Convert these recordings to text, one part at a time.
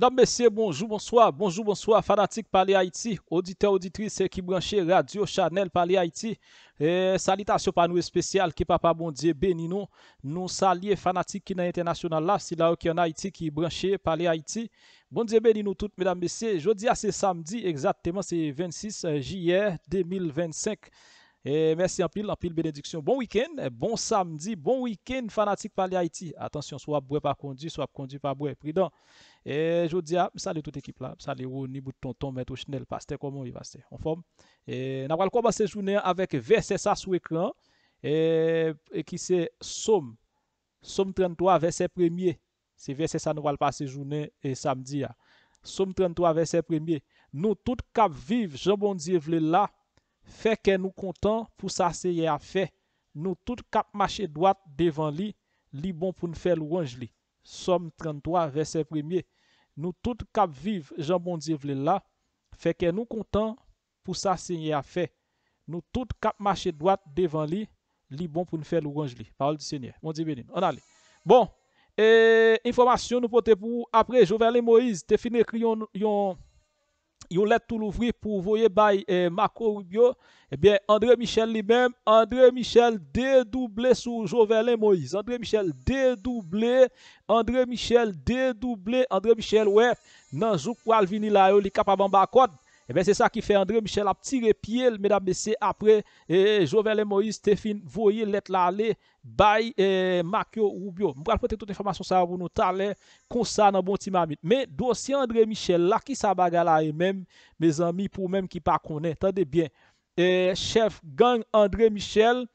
Mesdames, Messieurs, bonjour, bonsoir, fanatique Parler Haïti, auditeurs, auditrices qui branchent Radio Chanel Parler Haïti. Salutations par nous spéciales qui papa bon Dieu béni nous. Nous saluons fanatique qui dans international là, c'est là qui en Haïti qui branché Parler Haïti. Bon Dieu béni nous toutes, mesdames, messieurs. Jeudi c'est samedi, exactement, c'est 26 juillet 2025. Merci en pile bénédiction. Bon week-end, bon samedi, bon week-end, fanatique Parler Haïti. Attention, soit bois pas conduit, soit conduit pas bois. Prudent. Et je dis, salut toute l'équipe là, salut Roni, bout tonton, maître Chanel, pasteur, comment il va, en forme. Et nous allons commencer la journée avec verset ça sur l'écran, et qui c'est Somme 33, verset 1er. C'est verset ça, nous allons passer la journée et samedi. Somme 33, verset 1er. Nous tous cap vivre, Jean bon Dieu vle là, fait que nous contents pour ça c'est à fait. Nous tous cap marcher droite devant lui, li bon pour nous faire louange li. Somme 33, verset 1er. Nous tous cap vivre, Jean bon Dieu vle là, fait que nous contents pour ça Seigneur a fait. Nous tous cap marcher droite devant lui, li bon pour nous faire louange li. Parole du Seigneur. Mon Dieu béni. On allez. Bon, information nous porter pour après Jovenel Moïse te fin écrit yon lettre tout l'ouvrir pour voyer by Marco Rubio. Eh bien, André Michel lui-même, André Michel dédoublé sous Jovenel Moïse. André Michel dédoublé, André Michel, ouais, nan jouk wal vini la yo, li capable en bas code. Eh bien, c'est ça qui fait André Michel a tiré pied, mesdames, messieurs, après Jovenel Moïse te fin voyer lettre la aller by Marco Rubio. Je vais porter toute information ça pour nous taler comme ça dans bon petit mamite. Mais dossier André Michel là qui ça bagarre là et même mes amis pour même qui pas connaît, attendez bien. Chef gang André Michel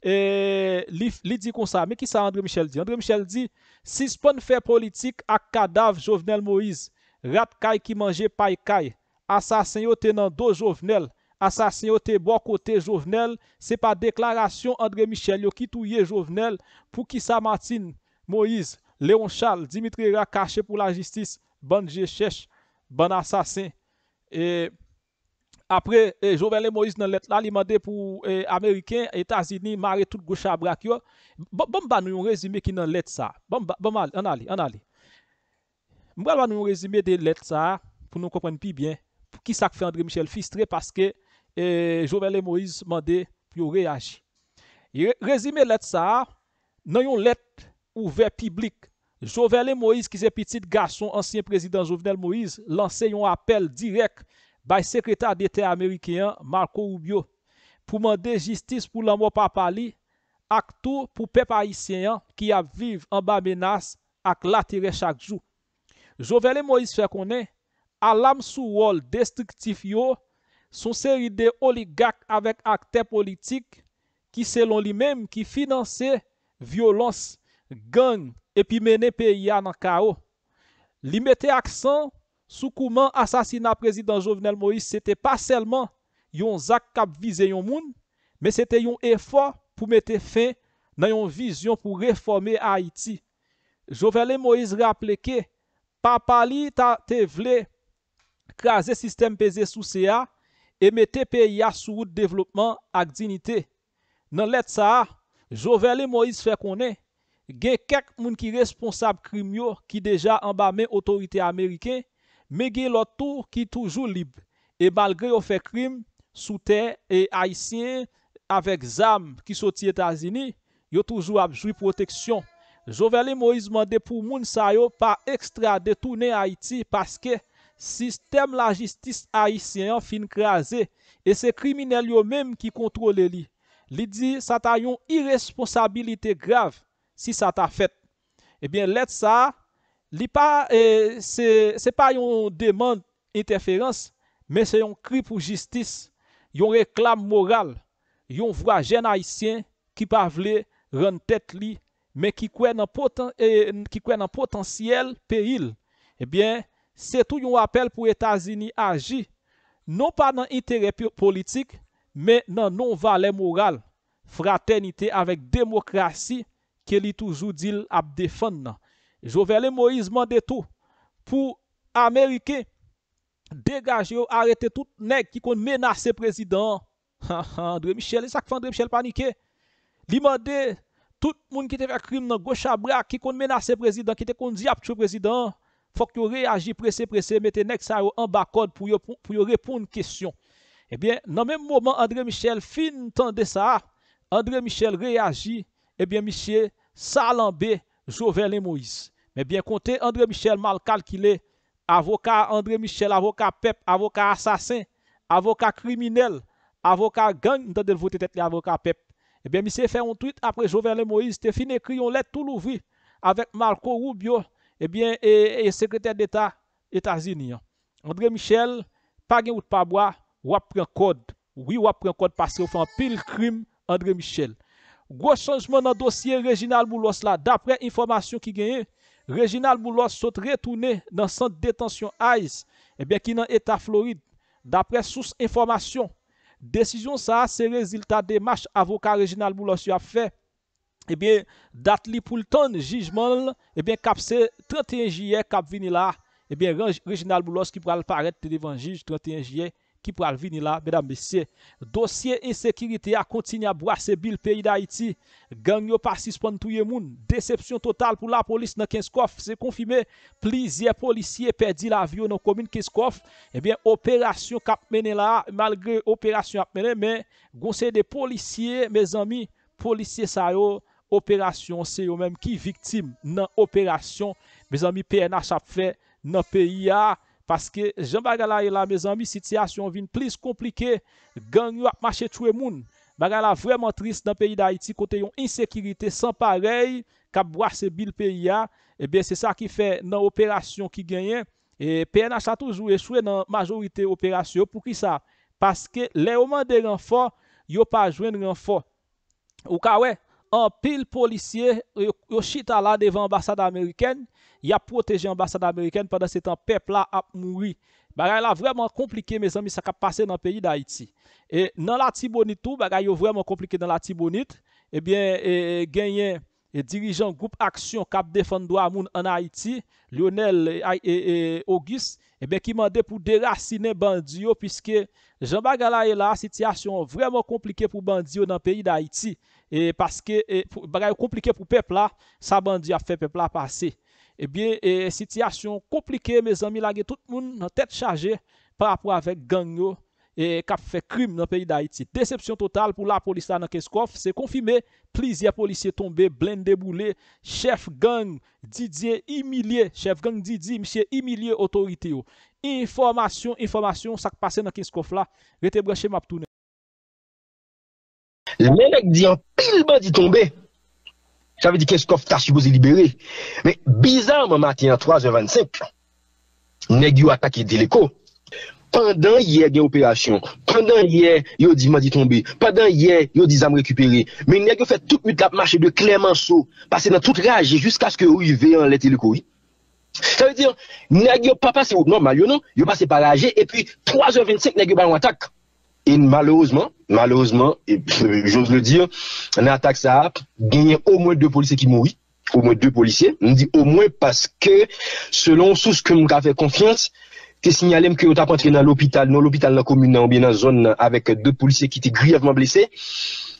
li dit comme ça, mais qui ça André Michel dit? André Michel dit si spon fait politique à cadavre Jovenel Moïse, rat kay qui mange paille kay, assassin yo te nan do Jovenel, assassin yo te bon côté Jovenel, c'est pas déclaration André Michel yo qui touye Jovenel pour qui ça Martine Moïse, Léon Charles, Dimitri Ra caché pour la justice, ban cherche, ban assassin. Et après, Jovenel Moïse dans lettre là, il demandé pour Américains, États-Unis, marrer tout gauche à bras. Bon, nous un résumé qui dans lettre ça. Bon, on allez. On va nous résumé de lettre ça pour nous comprendre plus bien. Pour qui ça fait André Michel frustré parce que Jovenel Moïse demandé pour réagir. Résumé lettre ça, dans une lettre ouverte publique. Jovenel Moïse qui est petit garçon, ancien président Jovenel Moïse, lancé un appel direct by secrétaire d'État américain Marco Rubio pour demander justice pour la mort papa li ak tout pour peuple haïtien qui a vivre en bas menace ak la terre chaque jour. Jovenel Moïse fait connaît à l'âme sous rôle destructif yo son série de oligarques avec acteurs politiques qui selon lui-même qui finançaient violence, gang et puis mener pays dans chaos. Li mettait accent sous comment assassinat président Jovenel Moïse, c'était pas seulement yon zak kap visé yon moun, mais c'était un effort pour mettre fin dans une vision pour réformer Haïti. Jovenel Moïse rappelait que papa li te vle craser système pesé sous CA et mettre pays sous route développement avec dignité. Dans lettre ça, Jovenel Moïse fait connaître gen quelques moun qui responsable crime yo qui déjà en bas main autorité américaine mais gen l'autre tour qui toujours libre et malgré yo fait crime sous terre et haïtien avec zam qui sorti États-Unis yo toujours a joui protection. Jovenel Moïse demandé pour moun sa yo pas extra détourner Haïti parce que système la justice haïtien fin crasé et c'est criminel yo même qui contrôle li. Li dit ça ta yon irresponsabilité grave si ça t'a fait. Eh bien lettre ça li pas c'est pas une demande interférence mais c'est un cri pour justice, yon réclame moral, yon voix jeune haïtien qui pas vle rendre tête li mais qui croit dans potentiel péril. Eh bien c'est tout un appel pour États-Unis agir non pas dans intérêt politique mais dans non valeur morale, fraternité avec démocratie que li toujours dit à défendre. Jovenel Moïse demande tout pour Américains dégager ou arrêter tout nèg qui kon menacer président. André Michel, ça fait André Michel paniqué. Li demande tout monde qui te fait crime dans gauche à bras qui kon menacer président qui te kon di a tuer président faut que réagisse pressé, mettez nèg ça en bas code pour répondre question. Eh bien, dans le même moment, André Michel fin tande ça, André Michel réagit, eh bien, monsieur Salambe, Jovenel Moïse. Mais bien compté, André Michel mal calculé, avocat André Michel, avocat PEP, avocat assassin, avocat criminel, avocat gang, dans le voter tête l'avocat PEP. Eh bien, monsieur fait un tweet après Jovenel Moïse, te fin écrit une lettre tout l'ouvri avec Marco Rubio, eh bien, et secrétaire d'État États-Unis. André Michel, pas de pas bois, ou prend code. Oui, ou prend code parce qu'on fait un pile crime, André Michel. Gros changement dans le dossier Reginald Boulos là, d'après information qui gagne, Reginald Boulos saute retourné dans le centre de détention ICE, eh bien, qui dans l'État Floride. D'après source information, décision ça, c'est résultat des marches avocat Reginald Boulos a fait. Eh bien, date li pour le temps jugement, eh bien, cap c'est 31 juillet, cap vini là, eh bien, Reginald Boulos qui pourra paraître devant juge 31 juillet, qui pourra venir là, mesdames, messieurs. Dossier insécurité a continué à brasser le pays d'Haïti. Gang yo pas suspend tout le monde. Déception totale pour la police dans Kinskoff. C'est confirmé. Plusieurs policiers perdus la vie dans la commune Kinskoff. Eh bien, opération cap mené là, malgré opération cap mené, mais conseil des policiers, mes amis, policiers ça yo, opération, c'est eux même qui victime dans opération. Mes amis, PNH a fait dans le pays. Parce que Jean Bagala est là, mes amis, situation vient plus compliquée. Gang yo a marché tout le monde. Bagala vraiment triste dans le pays d'Haïti, côté yon insécurité sans pareil, k'ap boisse bil pays a. Et bien c'est ça qui fait dans l'opération qui gagne. Et PNH a toujours échoué dans la majorité opération. Pour qui ça? Parce que les moments de renfort, yo pas joindre renfort. Ou ka ouais, en pile policier, yo chita là devant l'ambassade américaine. Il a protégé l'ambassade américaine pendant ce temps, peuple là a mouru. Bagay là vraiment compliqué, mes amis, ça a passé dans le pays d'Haïti. Et dans la Tibonite, tout, bagay vraiment compliqué dans la Tibonite. Eh bien, gagné dirigeant groupe Action Cap défendre droit moun en Haïti, Lionel et Auguste, eh bien, qui mandait pour déraciner bandits, puisque Jean Bagala est là, situation vraiment compliquée pour bandits dans le pays d'Haïti. Et parce que, bagay compliqué pour peuple là, ça bandit a fait peuple là passer. Eh bien, situation compliquée, mes amis, là, tout le monde en tête chargée par rapport avec gang yo, et qui a fait crime dans le pays d'Haïti. Déception totale pour la police là dans Kinskoff. C'est confirmé, plusieurs policiers tombés, blindés boulés, chef gang Didier humilié, chef gang Didier, monsieur humilié autorité. Information, ça qui passe dans Kinskoff là, rete branché m'a tourner. Les mecs disent en pile bandit tombé. Ça veut dire que Kinskoff t'a supposé libérer. Mais bizarrement, matin à 3h25, nèg yo attaqué Déléco. Pendant hier, il y a opération. Pendant hier, yo dit m'a dit tombé. Pendant hier, yo dit zam récupéré. Mais nèg yo fait toute nuit la marche de Clémenceau, passer dans toute rage jusqu'à ce que arrive en les Téléco. Ça veut dire, nèg yo pas passé route normal, yo non, yo passé par rage et puis 3h25 nèg yo ba attaque. Et malheureusement, et j'ose le dire, en attaque ça a gagné au moins 2 policiers qui mourent. Au moins 2 policiers. On dit au moins parce que, selon source que m'ka fait confiance, te signalé que on t'a entré dans l'hôpital dans la commune, ou bien dans la zone, avec 2 policiers qui étaient grièvement blessés.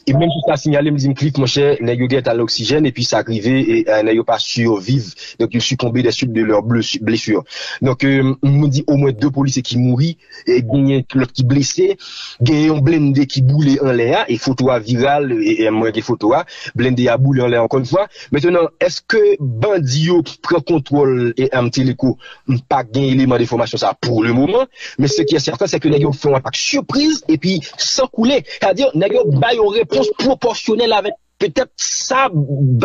Et même si ça a signalé, me dit, clique, mon cher, n'a yo à l'oxygène, et puis ça arrivé, et n'a yo pas survivre. Donc, ils succombé des suites de leurs blessures. Donc, me dit au moins 2 policiers qui mourent, et gagné l'autre qui blessé, gagné un blindé qui boulé en l'air, et photo viral, et moins des photos, blindé à boulé en l'air encore une fois. Maintenant, est-ce que Bandio prend contrôle et un téléco, pas gagné élément d'information ça pour le moment, mais ce qui est certain, c'est que n'a yo fait une attaque surprise, et puis sans couler. C'est-à-dire, n'a yo bail réponse proportionnelle avec peut-être ça,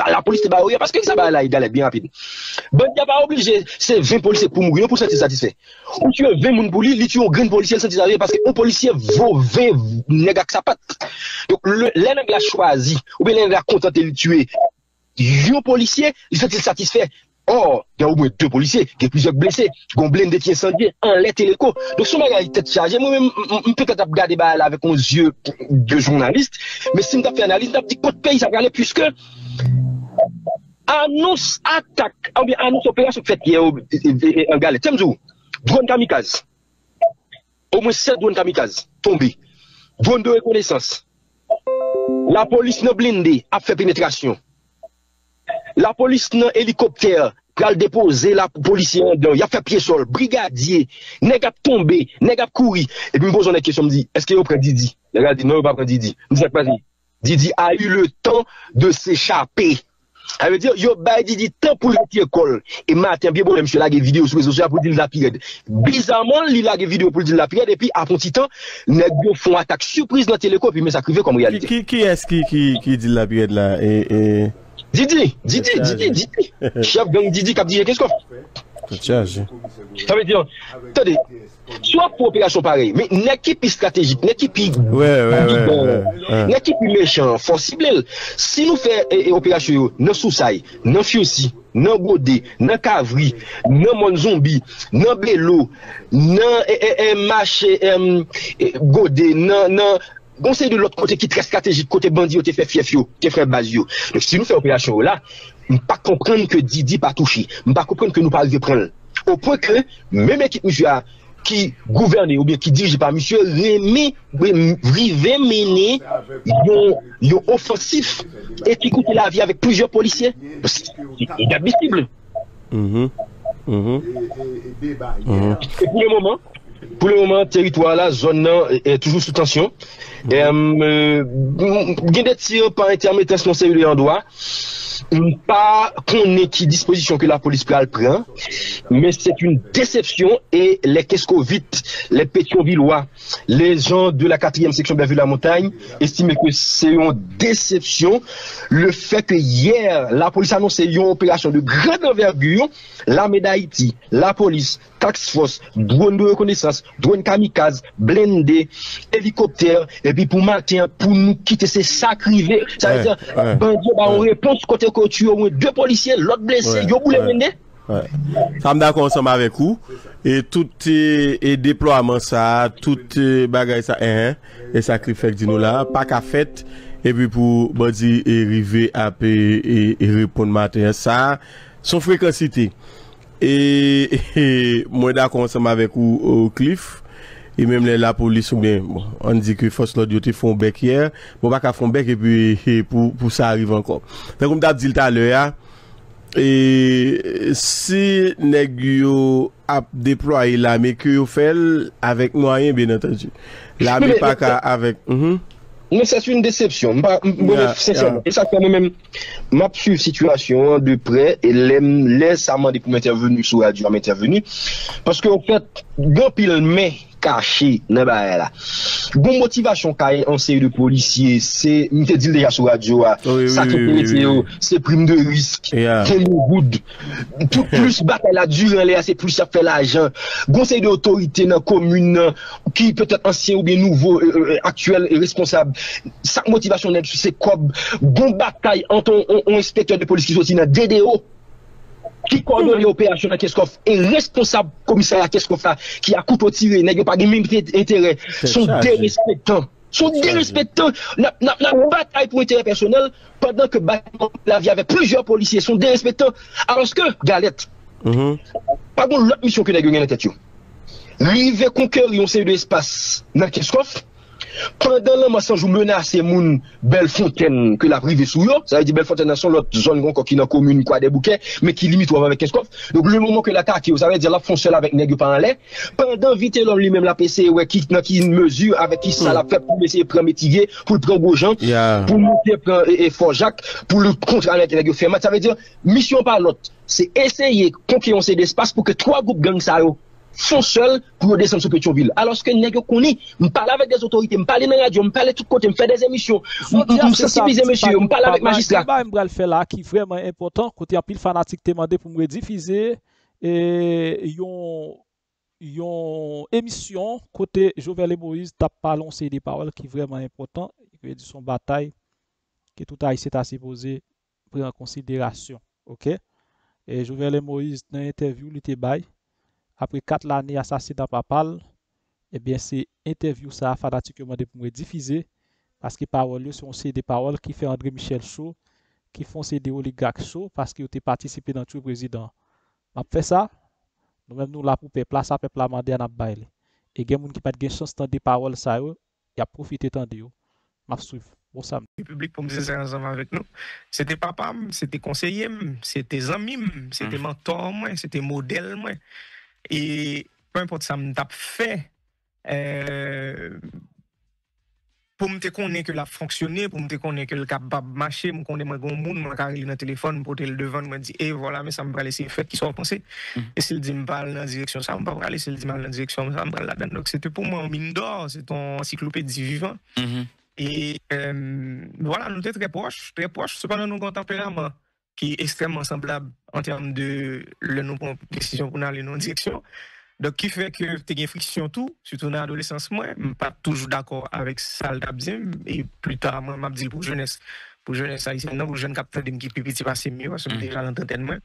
la police te barre parce que ça va là, il est bien rapide. Bon, il n'y a pas obligé, c'est 20 policiers pour mourir, pour se sentir satisfait. Ou tu as 20 moun pour lui, tu as un grand policier se satisfait parce qu'un policier vaut 20 nègres que ça patte. Donc, l'un a choisi, ou bien l'un a contenté de le tuer. Un policier, il se satisfait. Or, il y a au moins 2 policiers, il y a plusieurs blessés, il y a un blindé qui est incendié, en l'air téléco. Donc, si on a une tête chargée, moi-même, peut-être regarder avec un yeux de journaliste, mais si on a fait analyse, on a dit côté pays, ça va aller puisque annonce attaque, ou bien annonce opération faite hier en galère. Temzou, drone kamikaze. Au moins 7 drones kamikaze tombés. Drone de reconnaissance. La police n'a blindé, a fait pénétration. La police dans hélicoptère pral déposer la policier en dedans, il a fait pied sol, brigadier, nèg a tombé, nèg a couru. Et puis me pose une question, me dit, est-ce qu'il prend Didi? Le gars dit non, il pas prendre Didi. Me dit pas dit. Didi a eu le temps de s'échapper. Ça veut dire, yo bay Didi temps pour rentrer école. Et matin, bien bon, monsieur la vidéo sur les réseaux sociaux pour dire la pirate. Bizarrement, il la vidéo pour dire la pirate, et puis, après un petit temps, nèg yo font attaque surprise dans téléco, puis mais ça crive comme réalité. Qui est-ce qui dit la pirate là? Didi. Chef gang Didi qui a dit, qu'est-ce qu'on fait? Ça veut dire, attendez, soit pour opération pareille, mais une équipe stratégique, une équipe une équipe méchant, faut cibler. Si nous faisons opération, non Soussaï, non Fiossi, non Godé, non Cavri, non Mon Zombie, non Bello, non Marché Godé, non conseil de l'autre côté qui est très stratégique, côté bandit, qui fait fiefio, qui fait basio. Donc si nous faisons opération là, ne pas comprendre que Didi pas touché, ne pas comprendre que nous pas arriver prendre. Au point que même équipe monsieur qui gouverne ou bien qui dirige par monsieur Rémi rivé mener yon offensif et qui coûte la vie avec plusieurs policiers. C'est inadmissible. Et pour le moment, territoire là, zone là, est toujours sous tension. Il y a des tirs par intermittence non cellulaire en droit. Pas qu'on ait qui disposition que la police prend, mais c'est une déception et les Kescovites, les Pétionvillois, les gens de la 4e section de la Montagne estiment que c'est une déception le fait que hier la police a annoncé une opération de grande envergure, l'armée d'Haïti, la police, task force, drone de reconnaissance, drone kamikaze, blindé, hélicoptère, et puis pour matin, pour nous quitter ces sacrivés, ça veut dire, bandit, on réponse côté que tu as au moins 2 policiers, l'autre blessé, yo boule mener. Ça me d'accord ensemble avec vous et tout et déploiement ça, tout bagage ça et sacrifice dit nous là, pas qu'à fait et puis pour bandi arriver à et répondre matin ça son fréquencité et moi d'accord ensemble avec vous Cliff. Et même la police ou bien bon, on dit que force l'autre te font bec hier, bon pas qu'à font bec et puis pour ça arrive encore. Donc comme tu as dit tout à l'heure et si nèg yo a déployer l'armée que yo fait avec moyen bien entendu. L'armée pas qu'à avec Mais c'est une déception. Sincèrement. Et ça quand même m'a suivi situation de près et laisse à demander pour m'intervenir sur radio m'intervenir parce que en fait grand pile mais caché dans ba là. Bon motivation kay en série de policiers, c'est me te dit déjà sur radio ça c'est prime de risque. Good. Tout plus bataille la dure là c'est plus ça fait l'argent. Conseil d'autorité dans commune qui peut-être ancien ou bien nouveau actuel et responsable. Sa motivation c'est comme bon bataille entre un inspecteur de police qui sorti dans DDO qui coordonne l'opération dans Keskov et responsable commissariat Keskov qui a couteau tiré n'a pas de même intérêt sont dérespectants la bataille pour intérêt personnel pendant que la vie avec plusieurs policiers sont dérespectants alors que Galette pas bon l'autre mission que n'a gagné la tête yo rive conquérir un série d'espace dans Keskov. Pendant le massage ou menacer moun Bellefontaine que la privé sous yo, ça veut dire Bellefontaine dans l'autre zone qui dans commune quoi des bouquets mais qui limite avec Keskov. Donc le moment que l'attaque ça veut dire la font seul avec nèg pas en l'air. Pendant vite l'homme lui-même la PC ouais qui mesure avec qui ça la fait pour essayer prendre métier, pour prendre Gaujean, pour monter prendre et Fort Jacques pour le contre avec nèg fait ça veut dire mission par l'autre, c'est essayer conquérir ces espace pour que 3 groupes gang ça yo sont seuls pour descendre sur Pétionville. Alors que nèg connaît, me parle avec des autorités, me parle dans la radio, me parle de tout côté, me fait des émissions, me sensibiliser monsieur, me parle avec magistrat. Je vais faire là qui vraiment important côté en pile fanatique te demandé pour me rediffuser et yon émission côté Jovenel Moïse t'a parlé des paroles qui vraiment important qui dit son bataille que tout haïtien t'a supposé prendre en considération. OK? Et Jovenel Moïse dans l'interview il était bail après 4 années assassinat papal, eh bien c'est interview ça fanatiquement pour me diffuser parce que paroles sont des paroles qui fait André Michel Chaud, qui font des oligarques chaud parce qu'ils ont participé dans tout président. M'a fait ça, nous même nous là pour peuple ça peuple la mandé à bail. Et gen moun qui pas de chance dans des paroles ça yo, y a profité tant de yo. M'a suivre. Bon samedi. République pour me faire ensemble avec nous. C'était papa, c'était conseiller, c'était ami, c'était mentor, moi, c'était modèle, moi. Et peu importe ça me tape fait, pour me connaître que la fonctionné, pour me connaître que le capable marcher, me connaître mon monde, moi carré dans le téléphone pour le devant, me dit et voilà, mais ça me va laisser faire qui soit pensé. Et s'il dit me parle dans la direction ça, me pas aller, s'il dit mal dans la direction ça, me va là-dedans. Donc c'était pour moi un mine d'or, c'est ton encyclopédie vivant. Et voilà, nous étions très proches, cependant nous avons un tempérament qui est extrêmement semblable en termes de nous prendre décision pour aller dans une direction. Donc, qui fait que tu as une friction tout, surtout dans l'adolescence, moi, je ne suis pas toujours d'accord avec ça, et plus tard, moi, je dis pour jeunesse haïtienne, pour jeune capteur qui est petit, c'est mieux, parce que déjà l'entretien de moi.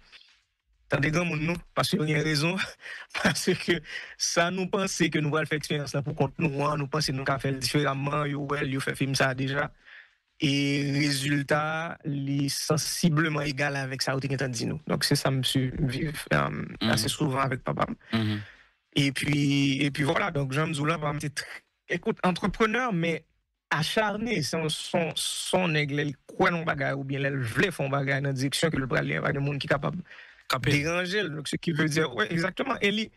Tant des grands nous, parce qu'il y a raison, parce que ça nous pense que nous allons faire expérience là pour compte nous pensons que nous allons faire différemment, nous fait film ça déjà. Et résultat, est sensiblement égal avec ça, on dit nous. Donc, c'est ça, monsieur, vivre assez souvent avec papa. Et puis voilà, donc Jean Mzoula va me dire, écoute, entrepreneur, mais acharné, son aigle, il croit dans bagage, ou bien il veut faire un bagage dans la direction que le bras, il y a des gens qui sont capables de déranger. Donc, ce qui veut dire, ouais, exactement, Eli,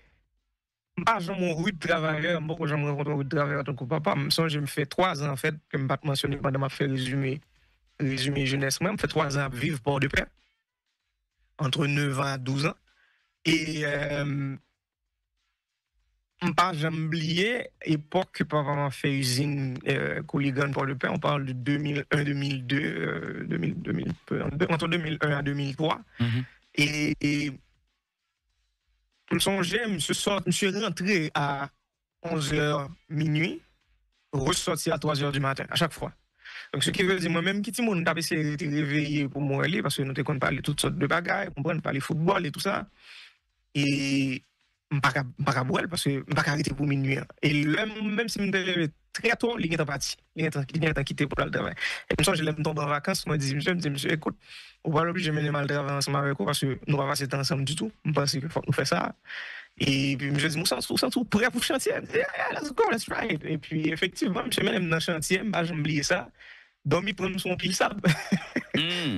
pas mon rude travailleur, beaucoup j'aime rencontrer un rude travailleur, donc papa, je me fais 3 ans, en fait, que je ne pas mentionner pendant ma fait résumé jeunesse, moi, je me fais 3 ans à vivre pour de paix, entre 9 ans à 12 ans. Et, pas jamais oublié l'époque que papa m'a fait usine Couligan pour le pain. On parle de 2001, 2002, entre 2001 à 2003. Et je me songeais, je suis rentré à 11h minuit, ressorti à 3h du matin, à chaque fois. Donc, ce qui veut dire, moi-même, qui dit, on a essayé de réveiller pour me aller, parce que nous avons parlé de toutes sortes de bagages, on parler football et tout ça. Et je ne peux pas boire parce que je ne peux pas arrêter pour minuit. Et même si je me lève très tôt, il est parti. Il est quitté pour le travail. Et comme ça, je l'aime tomber en vacances. Moi, je dis, monsieur, écoute, on va l'obliger de mener mal travail ensemble avec vous parce que nous ne va pas passer ensemble du tout. Je pense qu'il faut nous faire ça. Et puis, je dis, nous sommes prêts pour le chantier. Let's go, let's try it. Et puis, effectivement, monsieur, même dans le chantier, je n'ai oublié ça. Donc, il prend son pile sable.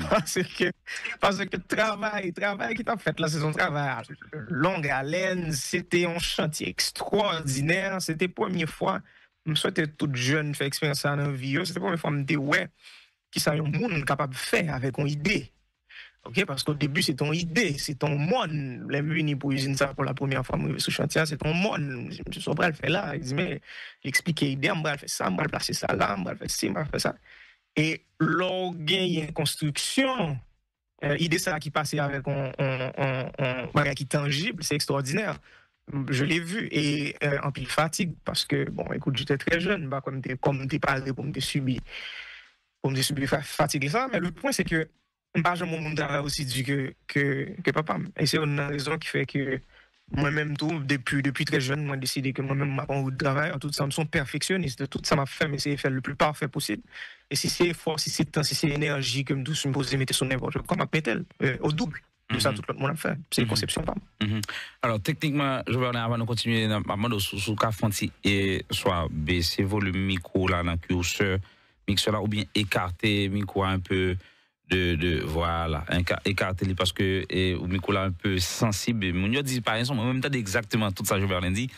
Parce que travail qui t'a fait là, c'est son travail longue haleine, c'était un chantier extraordinaire, c'était la première fois, je me souhaitais toute jeune faire expérience dans la vie, c'était la première fois que je me disais, ouais, qui ça y a un monde capable de faire avec une idée. Ok, parce qu'au début, c'est ton idée, c'est ton monde. Les venu pour usiner ça pour la première fois, sur chantier, c'est ton monde. Je me suis le faire là, il dit, mais expliquer l'idée, on va faire ça, on va placer ça là, on va faire ci, on va faire ça. Et l'organe, il y a une construction. L'idée, ça qui passait avec un bagage qui est tangible, c'est extraordinaire. Je l'ai vu et en pile fatigue parce que, bon, écoute, j'étais très jeune, bah, comme t'es parlé pour me subir fatigue ça. Mais le point, c'est que, mon monde travail aussi dit que papa. Et c'est une raison qui fait que moi-même, tout, depuis très jeune, moi, j'ai décidé que moi-même, ma route de travail, en tout ça, me sont perfectionniste. Tout ça m'a fait, mais c'est faire le plus parfait possible. Et si c'est effort, si c'est temps, si c'est énergie, que je me pose mettre sur n'importe quoi, ma pétale, au double. De ça, tout le monde a fait. C'est une conception, pas. Alors, techniquement, je vais avant de continuer, sous Cafanti, et soit baisser volume micro, là, dans le curseur, mixeur là, ou bien écarter micro un peu. Voilà, écarter parce que au micro là un peu sensible. Mon dit par exemple, moi même temps exactement tout ça je vais lundi.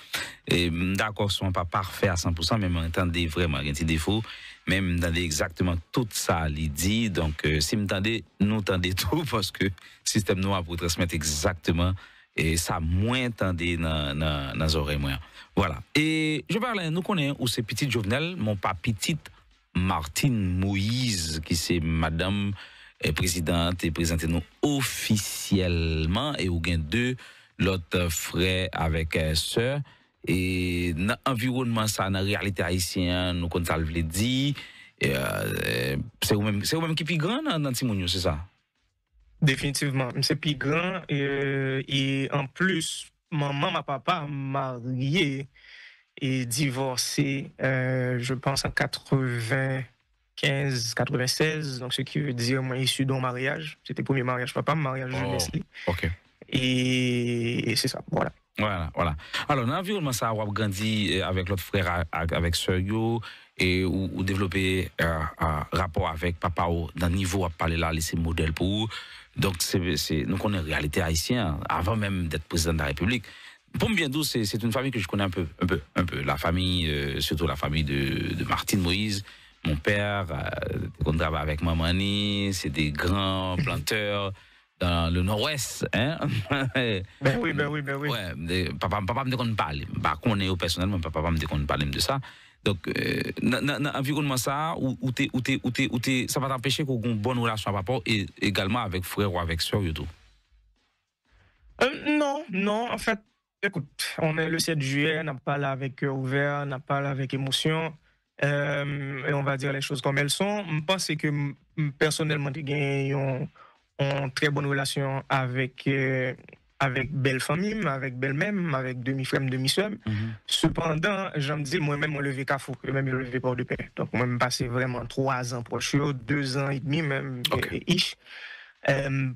Et d'accord, sont pas parfait à 100%, mais m'entendez vraiment un petit défaut, même dans exactement tout ça il dit. Donc si m'entendez, nous entendez tout parce que système noir pour transmettre exactement et ça moins entendez dans oreilles moins. Voilà. Et je parle nous connaissons où c'est petite Jovenel, mon pas petite Martine Moïse qui c'est madame présidente et présentez nous officiellement et ou gain 2 l'autre frère avec sœur et dans environnement ça dans réalité haïtienne nous comme ça le dit c'est ou même qui plus grand dans Timonio, c'est ça? Définitivement, c'est plus grand et en plus ma papa marié et divorcé je pense en 96, donc ce qui veut dire moi issu d'un mariage, c'était le premier mariage papa, mariage jeunesse. OK. Et c'est ça, voilà. Voilà, voilà. Alors, dans l'environnement, ça, on a grandi avec l'autre frère, avec sœur yo, et ou développer un rapport avec papa dans le niveau à parler là, laisser modèle pour vous. Donc, nous connaissons la réalité haïtienne, avant même d'être président de la République. Pour me bien dire, c'est une famille que je connais un peu. La famille, surtout la famille de Martine Moïse. Mon père, on travaille avec Mamani, c'est des grands planteurs dans le nord-ouest, hein? Ben oui. Ouais, papa me dit qu'on parle. Bah, qu'on est au personnel, mais papa me dit qu'on parle de ça. Donc, dans l'environnement ça, ça va t'empêcher qu'on ait une bonne relation à papa et également avec frère ou avec soeur et tout. Non, en fait, écoute, on est le 7 juillet, on n'a pas là avec cœur ouvert, on n'a pas là avec émotion, et on va dire les choses comme elles sont. Je pense que personnellement, j'ai gagné une très bonne relation avec belle famille, avec belle-même, avec demi-frère, demi-sœur. Cependant, je me dis, moi-même, je levé Cafou, même je levé Port de Paix. Donc, moi, je passé vraiment 3 ans proche, 2 ans et demi même, ish.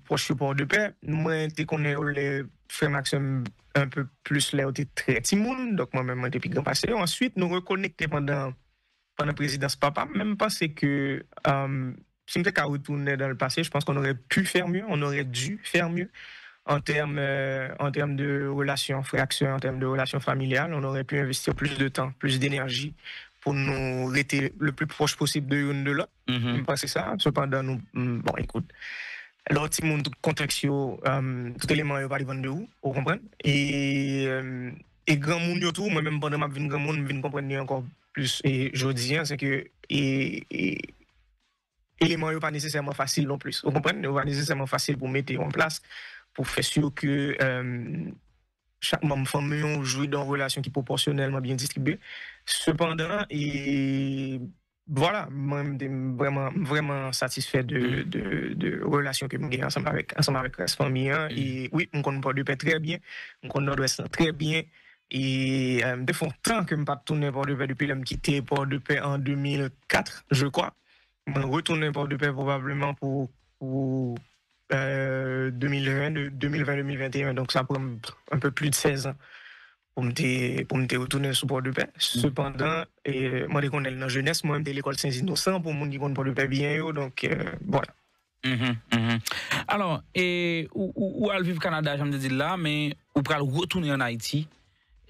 Proche Port de Paix. Moi, je connais les frères Maxime un peu plus, là, j'étais très timoun. Donc, moi-même, j'étais plus grand passé. Ensuite, nous reconnecter pendant la présidence papa, même parce que, si on était qu'à retourner dans le passé, je pense qu'on aurait pu faire mieux, on aurait dû faire mieux. En termes de relations frères-sœurs, en termes de relations familiales, on aurait pu investir plus de temps, plus d'énergie pour nous rester le plus proche possible de l'une de l'autre. C'est ça. Cependant, bon, écoute, l'autre, tout le contexte, tout élément, il va aller vendre de où, vous comprenez? Et grand monde, tout, moi-même, pendant ma vie, grand monde, je viens comprendre encore plus. Et je dis, c'est que, éléments, il n'est pas nécessairement facile non plus. Vous comprenez? Il n'est pas nécessairement facile pour mettre en place, pour faire sûr que chaque membre famille joue dans une relation qui est proportionnellement bien distribuée. Cependant, et voilà, moi, je suis vraiment satisfait de relations que j'ai ensemble avec la famille. Et oui, on connaît Port de Paix très bien, on connaît Nord-Ouest très bien. Et de fond, tant que je n'ai pas tourné Port de Paix depuis que j'ai quitté Port de Paix en 2004, je crois. Je vais retourner Port de Paix probablement pour 2020-2021, donc ça prend un peu plus de 16 ans pour me retourner sur Port de Paix. Cependant, moi, dès qu'on est dans la jeunesse, moi, je suis l'école Saint-Innocent pour mon niveau de Port de Paix bien, donc voilà. Alors, où à vivre au Canada, je me dis là, mais où pour retourner en Haïti,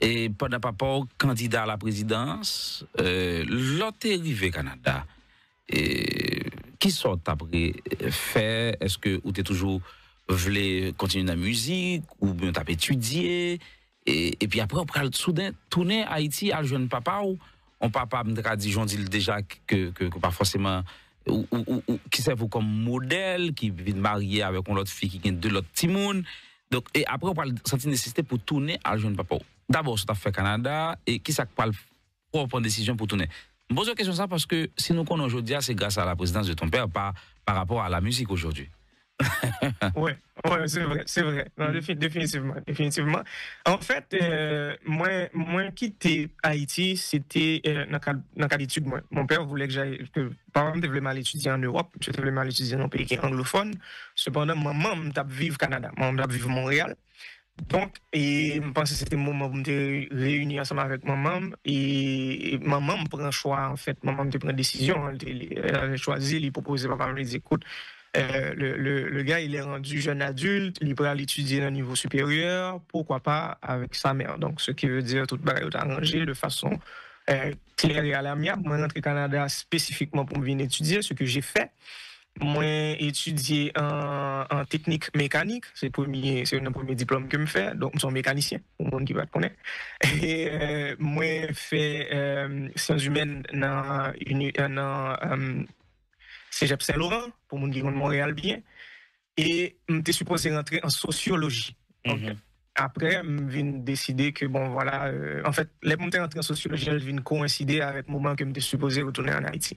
et pendant papa candidat à la présidence, l'autre est arrivé au Canada. Et qui sort après fait? Est-ce que ou t'es toujours voulu continuer la musique ou bien t'as étudié et puis après on prend soudain tourner Haïti à le jeune papa ou on papa me dit j'en dis déjà que pas forcément ou qui servent comme modèle qui vient marier avec une autre fille qui vient de l'autre timoun. Donc et après on parle sentir nécessité pour tourner à le jeune papa. D'abord ça t'a fait Canada et qui ça parle pour prendre décision pour tourner. Je pose la question ça parce que si nous connaissons aujourd'hui, c'est grâce à la présidence de ton père, pas par rapport à la musique aujourd'hui. Ouais, c'est vrai. Non, définitivement. En fait, moi quitté Haïti, c'était dans le cas d'études. Mon père voulait que par exemple, je voulais mal étudier en Europe, je voulais mal étudier dans un pays qui est anglophone. Cependant, maman me tape vivre Canada, maman me tape vivre Montréal. Donc, et je pense que c'était le moment où je me réunis ensemble avec maman. Et maman me prend un choix, en fait. Maman me prend une décision. Elle avait choisi, elle proposait, papa me dit, écoute, le gars, il est rendu jeune adulte, il peut aller étudier à un niveau supérieur, pourquoi pas avec sa mère. Donc, ce qui veut dire tout le bagage est arrangé de façon claire et à l'amiable. Moi, je suis rentré au Canada spécifiquement pour venir étudier, ce que j'ai fait. Moi, étudié en technique mécanique, c'est le premier diplôme que je fais, donc je suis mécanicien, pour le monde qui va te connaître. Et moi, fait sciences humaines dans Cégep Saint-Laurent, pour le monde qui connaît Montréal bien. Et j'étais supposé rentrer en sociologie. Donc, après, je viens décider que, bon, voilà, en fait, les montées rentrées en sociologie, elles viennent coïncider avec le moment que j'étais supposé retourner en Haïti.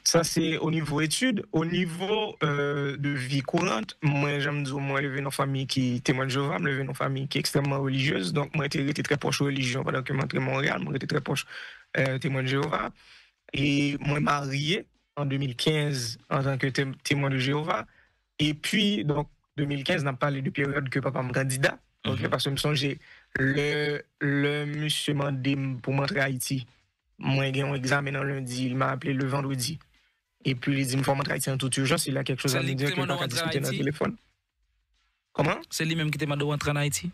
Ça, c'est au niveau études. Au niveau de vie courante, moi, j'aime dire, moi, je viens d'une famille qui témoigne de Jéhovah, je viens d'une famille qui est extrêmement religieuse. Donc, moi, j'étais très proche de religion pendant que je suis à Montréal, moi, j'étais très proche témoin de Jéhovah. Et moi, marié en 2015 en tant que témoin de Jéhovah. Et puis, donc, 2015, on a parlé de période que papa me candidat. Donc, parce que je me songeais Le monsieur m'a dit pour m'entrer à Haïti. Moi, j'ai un examen dans lundi, il m'a appelé le vendredi. Et puis, il dit, il faut m'entrer à Haïti en toute urgence. Il a quelque chose à me dire que je pas discuter dans le téléphone. Comment? C'est lui-même qui t'a demandé d'entrer en Haïti?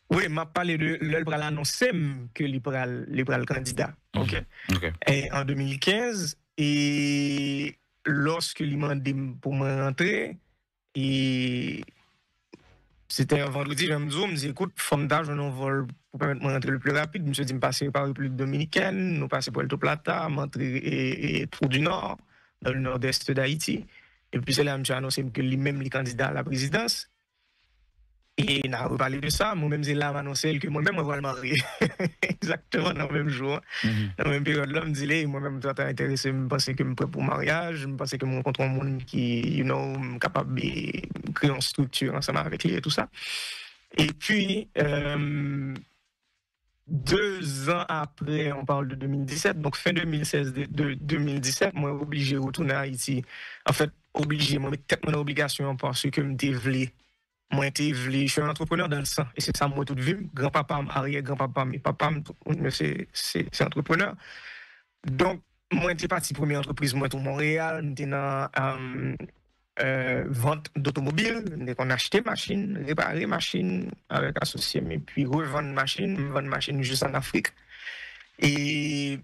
Oui, m'a parlé de l'elle pral annoncer que il pral candidat. OK. Et en 2015 et lorsque il m'a demandé pour me rentrer et c'était un vendredi, je me dis écoute, forme d'âge on vol pour permettre de rentrer le plus rapide, je me suis dit me passer par la République dominicaine, nous passer Puerto Plata, m'entrer et Trou du Nord, dans le nord-est d'Haïti. Et puis c'est là que je annoncé que lui-même est candidat à la présidence. Et on a reparlé de ça. Moi-même, c'est là annoncé que moi-même, je vais le marier. Exactement dans le même jour. Dans la même période, là, je me dis, moi-même, je suis intéressé, je pense que je suis prêt pour le mariage, je pense que je rencontre un monde qui est capable de créer une structure ensemble avec lui et tout ça. Et puis, 2 ans après, on parle de 2017, donc fin 2016, de 2017, moi, obligé de retourner à Haïti. En fait, obligé, moi, peut-être mon obligation parce que je me développer. Moi, je suis un entrepreneur dans le sang. Et c'est ça, moi, toute vie. Grand-papa, arrière-grand-papa, mais papa, c'est entrepreneur. Donc, moi, j'étais parti première entreprise, moi, au Montréal. J'étais dans vente d'automobiles. On achetait machines, réparer machines avec associés, et puis revendre machines juste en Afrique. Et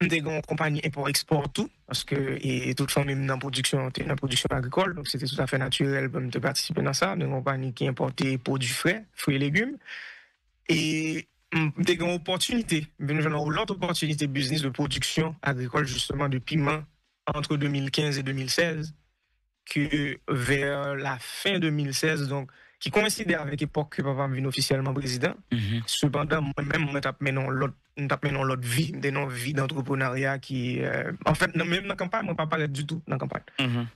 des grandes compagnies import-export tout, parce que et toute famille dans la production agricole, donc c'était tout à fait naturel de participer dans ça, des compagnies qui importaient produits frais, fruits et légumes. Et des grandes opportunités, l'autre opportunité business de production agricole justement de piment entre 2015 et 2016, que vers la fin 2016, donc qui coïncidait avec l'époque que papa me officiellement président. Cependant, moi-même, je tape maintenant l'autre vie, une vie d'entrepreneuriat qui, en fait, même dans la campagne, moi, je ne parle pas du tout dans la campagne.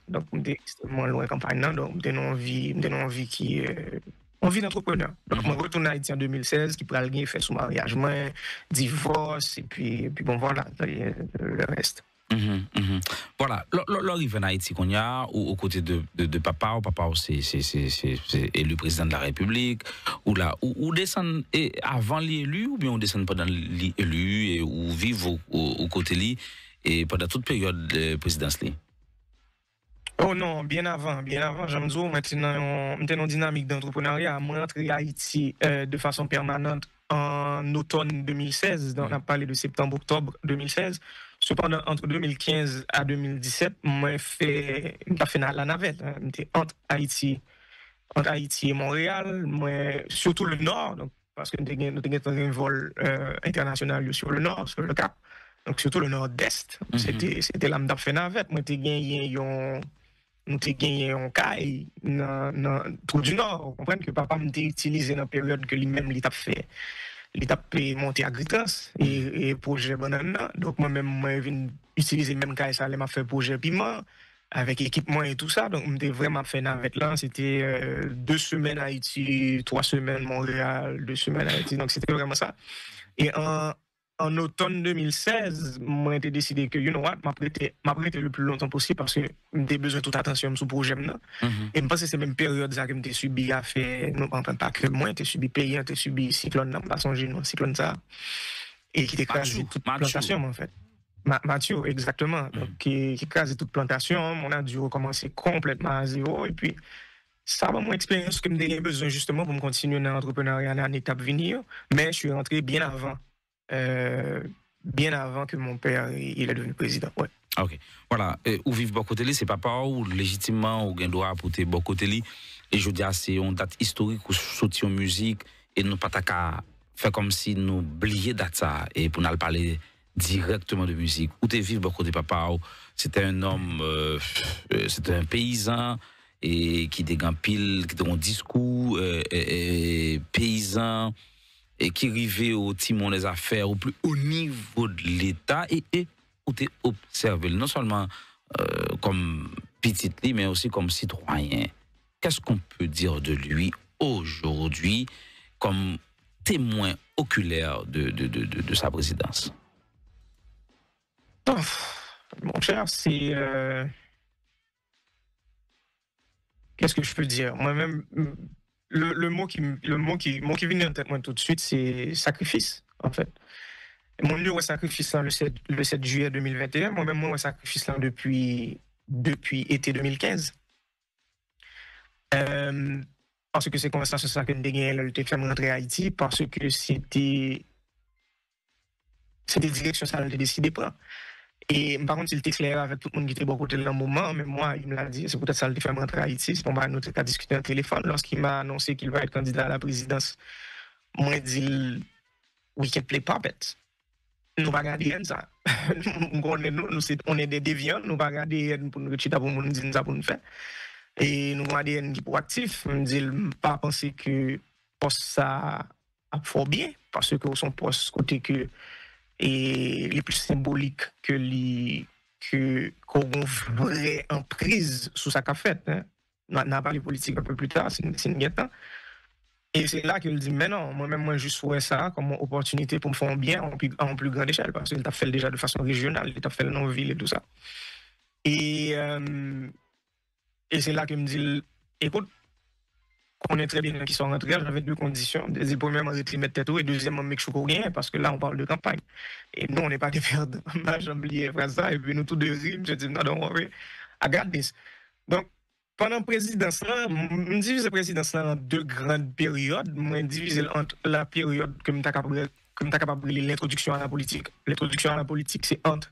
Donc, je suis extrêmement loin de la campagne, donc je une vie qui envie d'entrepreneur. Donc, je retourne à Haïti en 2016, qui prend le gain, fait son mariage, moi, divorce, et puis bon, voilà, le reste. Voilà, l'arrivée en Haïti qu'on y a, aux côtés de papa, c'est élu président de la République, ou descend avant l'élu, ou bien on descend pendant l'élu, et ou vivre au côté lui, et pendant toute période de présidence lui. Oh non, bien avant, j'aime dire, maintenant, on est en dynamique d'entrepreneuriat, moi, rentré à Haïti de façon permanente en automne 2016, on a parlé de septembre-octobre 2016. Cependant, entre 2015 à 2017, moi, j'ai fait la navette. J'étais entre Haïti et Montréal, moi, surtout le nord, donc, parce que nous avons un vol international sur le nord, sur le Cap, donc surtout le nord-est. C'était là que j'ai fait la navette. Moi, j'ai gagné un caille dans Trou du Nord. Vous comprenez que papa m'a utilisé dans la période que lui-même il a fait. Il a monté à Gritas et projet banane. Donc moi-même, moi, je viens utiliser le même caille, ça m'a fait projet piment avec équipement et tout ça. Donc, j'ai vraiment fait navette là. C'était 2 semaines à Haïti, 3 semaines Montréal, 2 semaines à Haïti. Donc, c'était vraiment ça. Et en automne 2016, moi, j'ai décidé que, you know what, m'a prêté le plus longtemps possible parce que j'ai besoin de toute attention sur le projet. Et je pense que c'est la même période que j'ai subi à faire, non, pas que moi, j'ai subi payant, j'ai subi cyclone, pas songer, non, cyclone ça. Et qui écrasé toute plantation, en fait. Mathieu, exactement. Donc, qui écrasé toute plantation, on a dû recommencer complètement à zéro. Et puis, ça va mon expérience que j'ai besoin justement pour me continuer dans l'entrepreneuriat en étape venir. Mais je suis rentré bien avant que mon père il est devenu président. Ouais. Ok. Voilà. Ou vivre Bokoteli, c'est papa ou légitimement ou gain droit apporter Bokoteli. Et je dis c'est une date historique où sorti en musique et nous pas qu'à faire comme si nous oublions date ça et pour nous parler directement de musique. Où tu vivre Bokoteli papa, c'était un homme, c'était un paysan et qui était un pile, qui était un discours paysan. Et qui arrivait au timon des affaires, au plus haut niveau de l'État, et où tu observé, non seulement comme petit lit, mais aussi comme citoyen. Qu'est-ce qu'on peut dire de lui aujourd'hui comme témoin oculaire de sa présidence? Oh, mon cher, c'est... Qu'est-ce que je peux dire? Moi-même... le mot qui vient en tête moi tout de suite, c'est sacrifice, en fait. Mon lieu, sacrifice là, le 7 juillet 2021. Moi-même, moi, sacrifice là depuis été 2015. Parce que c'est conversation ça que nous avons le fait rentrer à Haïti, parce que c'était direction ça, elle a décidé de prendre. Et par contre, il était clair avec tout le monde qui était bon côté dans le moment, mais moi, il me l'a dit, c'est peut-être ça le fait rentrer à Haïti. C'est pour moi, nous avons discuté au téléphone. Lorsqu'il m'a annoncé qu'il va être candidat à la présidence, moi, il dit, we can play puppet. Nous pas regarder ça. On est des déviants, nous pas regarder pour nous retirer pour nous dire ça pour nous faire. Et nous regardons qui proactif, on dit pas penser que poste ça a fort bien parce que son poste côté que et les plus symboliques que qu'on vraie emprise sous sa fait hein. On a parlé politique un peu plus tard, c'est une temps. Et c'est là qu'il dit mais non, moi juste vois ça comme une opportunité pour me faire bien en plus grande échelle parce qu'il t'a fait déjà de façon régionale, il t'a fait dans ville et tout ça. Et c'est là qu'il me dit, écoute, on est très bien qui sont rentrés, j'avais deux conditions. Premièrement, mettre tête et deuxièmement, make sure qu'on gagne, parce que là, on parle de campagne. Et nous, on n'est pas des perdants. J'ai oublié ça, et puis nous tous deux rimes, je dis, non, don't worry, I got this. Donc, pendant la présidence, là, je divise la présidence là en deux grandes périodes. Je divise entre la période que je suis capable de l'introduction à la politique. L'introduction à la politique, c'est entre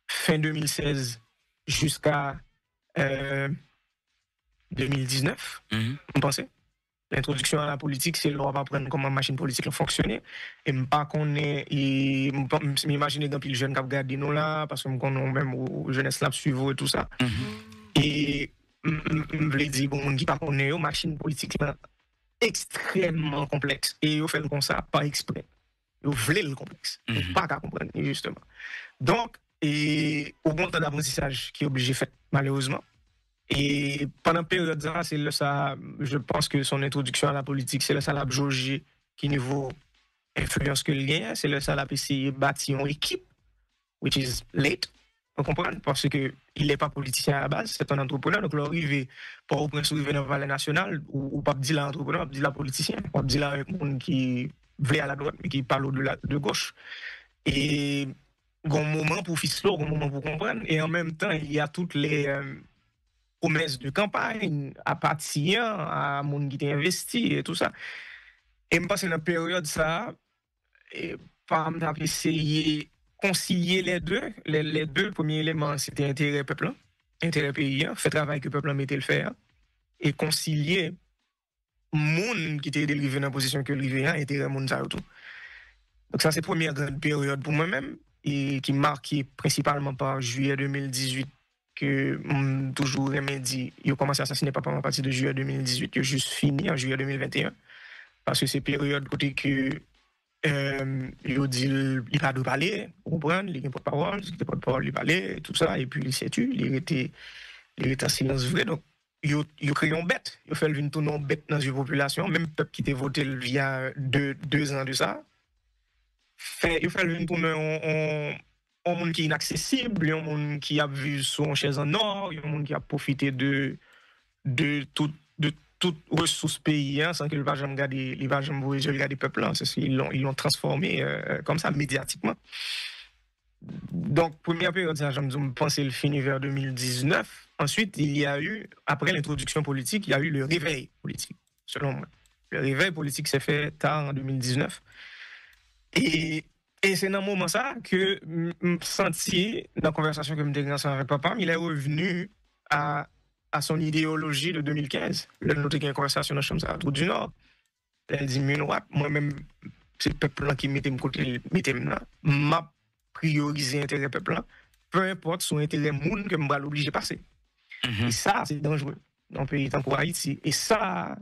fin 2016 jusqu'à 2019, vous pensez? L'introduction à la politique, c'est là on va apprendre comment la machine politique fonctionne. Et pas qu'on est, m'imaginer dans le jeune qui a regardé nous là, parce que nous connaissons même aux jeunesse là suivre et tout ça. Et je voulais dire, bon, qui pas connaît la machine politique là, extrêmement complexe. Et ils fait comme ça, pas exprès. Ils voulaient le complexe. Pas qu'à comprendre, justement. Donc, et au bon temps d'apprentissage qui est obligé de faire, malheureusement. Et pendant la période ça, c'est là ça, je pense que son introduction à la politique, c'est là ça l'a jaugé qui niveau influence que le gain, c'est là ça l'a essayé de bâtir une équipe, which is late, vous comprenez, parce que il n'est pas politicien à la base, c'est un entrepreneur, donc l'arrivée pour au prince arriver dans le Valais national, ou pas dire l'entrepreneur, dire la politicien, pas dire là avec monde qui veut à la droite, mais qui parle de gauche. Et un moment pour ficeler, un moment pour comprendre, et en même temps, il y a toutes les promesses de campagne, à partir à monde qui t'a investi et tout ça. Et je pense que dans la période ça, et par exemple, essayer concilier les deux. Les deux premiers éléments, c'était intérêt peuple, intérêt pays, fait travail que le peuple mettait le faire, et concilier monde qui était délivré dans la position que le intérêt monde ça tout. Donc ça c'est la première grande période pour moi-même, et qui marquée principalement par juillet 2018, que toujours dit, il a commencé à assassiner papa à partir de juillet 2018, que juste fini en juillet 2021. Parce que c'est période côté que il dit il pas de parler, comprendre, il n'a pas de parole, il n'a pas de parole, il parlait, tout ça, et puis il s'est tué, il était en silence vrai. Donc, il a créé une bête, il a fait une tournée bête dans une population, même peuple qui était voté il y a 2 ans de ça. Il a fait une tournée un monde qui est inaccessible, un monde qui a vu son chaise en or, un monde qui a profité de toute ressource pays, hein, sans qu'il ne va jamais regarder peuple, hein, ils l'ont transformé comme ça, médiatiquement. Donc, première période, je pense le fini vers 2019. Ensuite, il y a eu, après l'introduction politique, il y a eu le réveil politique, selon moi. Le réveil politique s'est fait tard en 2019. Et c'est dans ce moment ça que je senti, dans la conversation que je me avec papa, il est revenu à son idéologie de 2015. Là, nous avons une conversation dans la chambre à du Nord. Elle dit, moi-même, c'est le peuple qui mettait côté, là. M'a priorisé l'intérêt peuple là. Peu importe son intérêt monde que je vais l'obliger à passer. Et ça, c'est dangereux dans un pays comme Haïti. Et ça,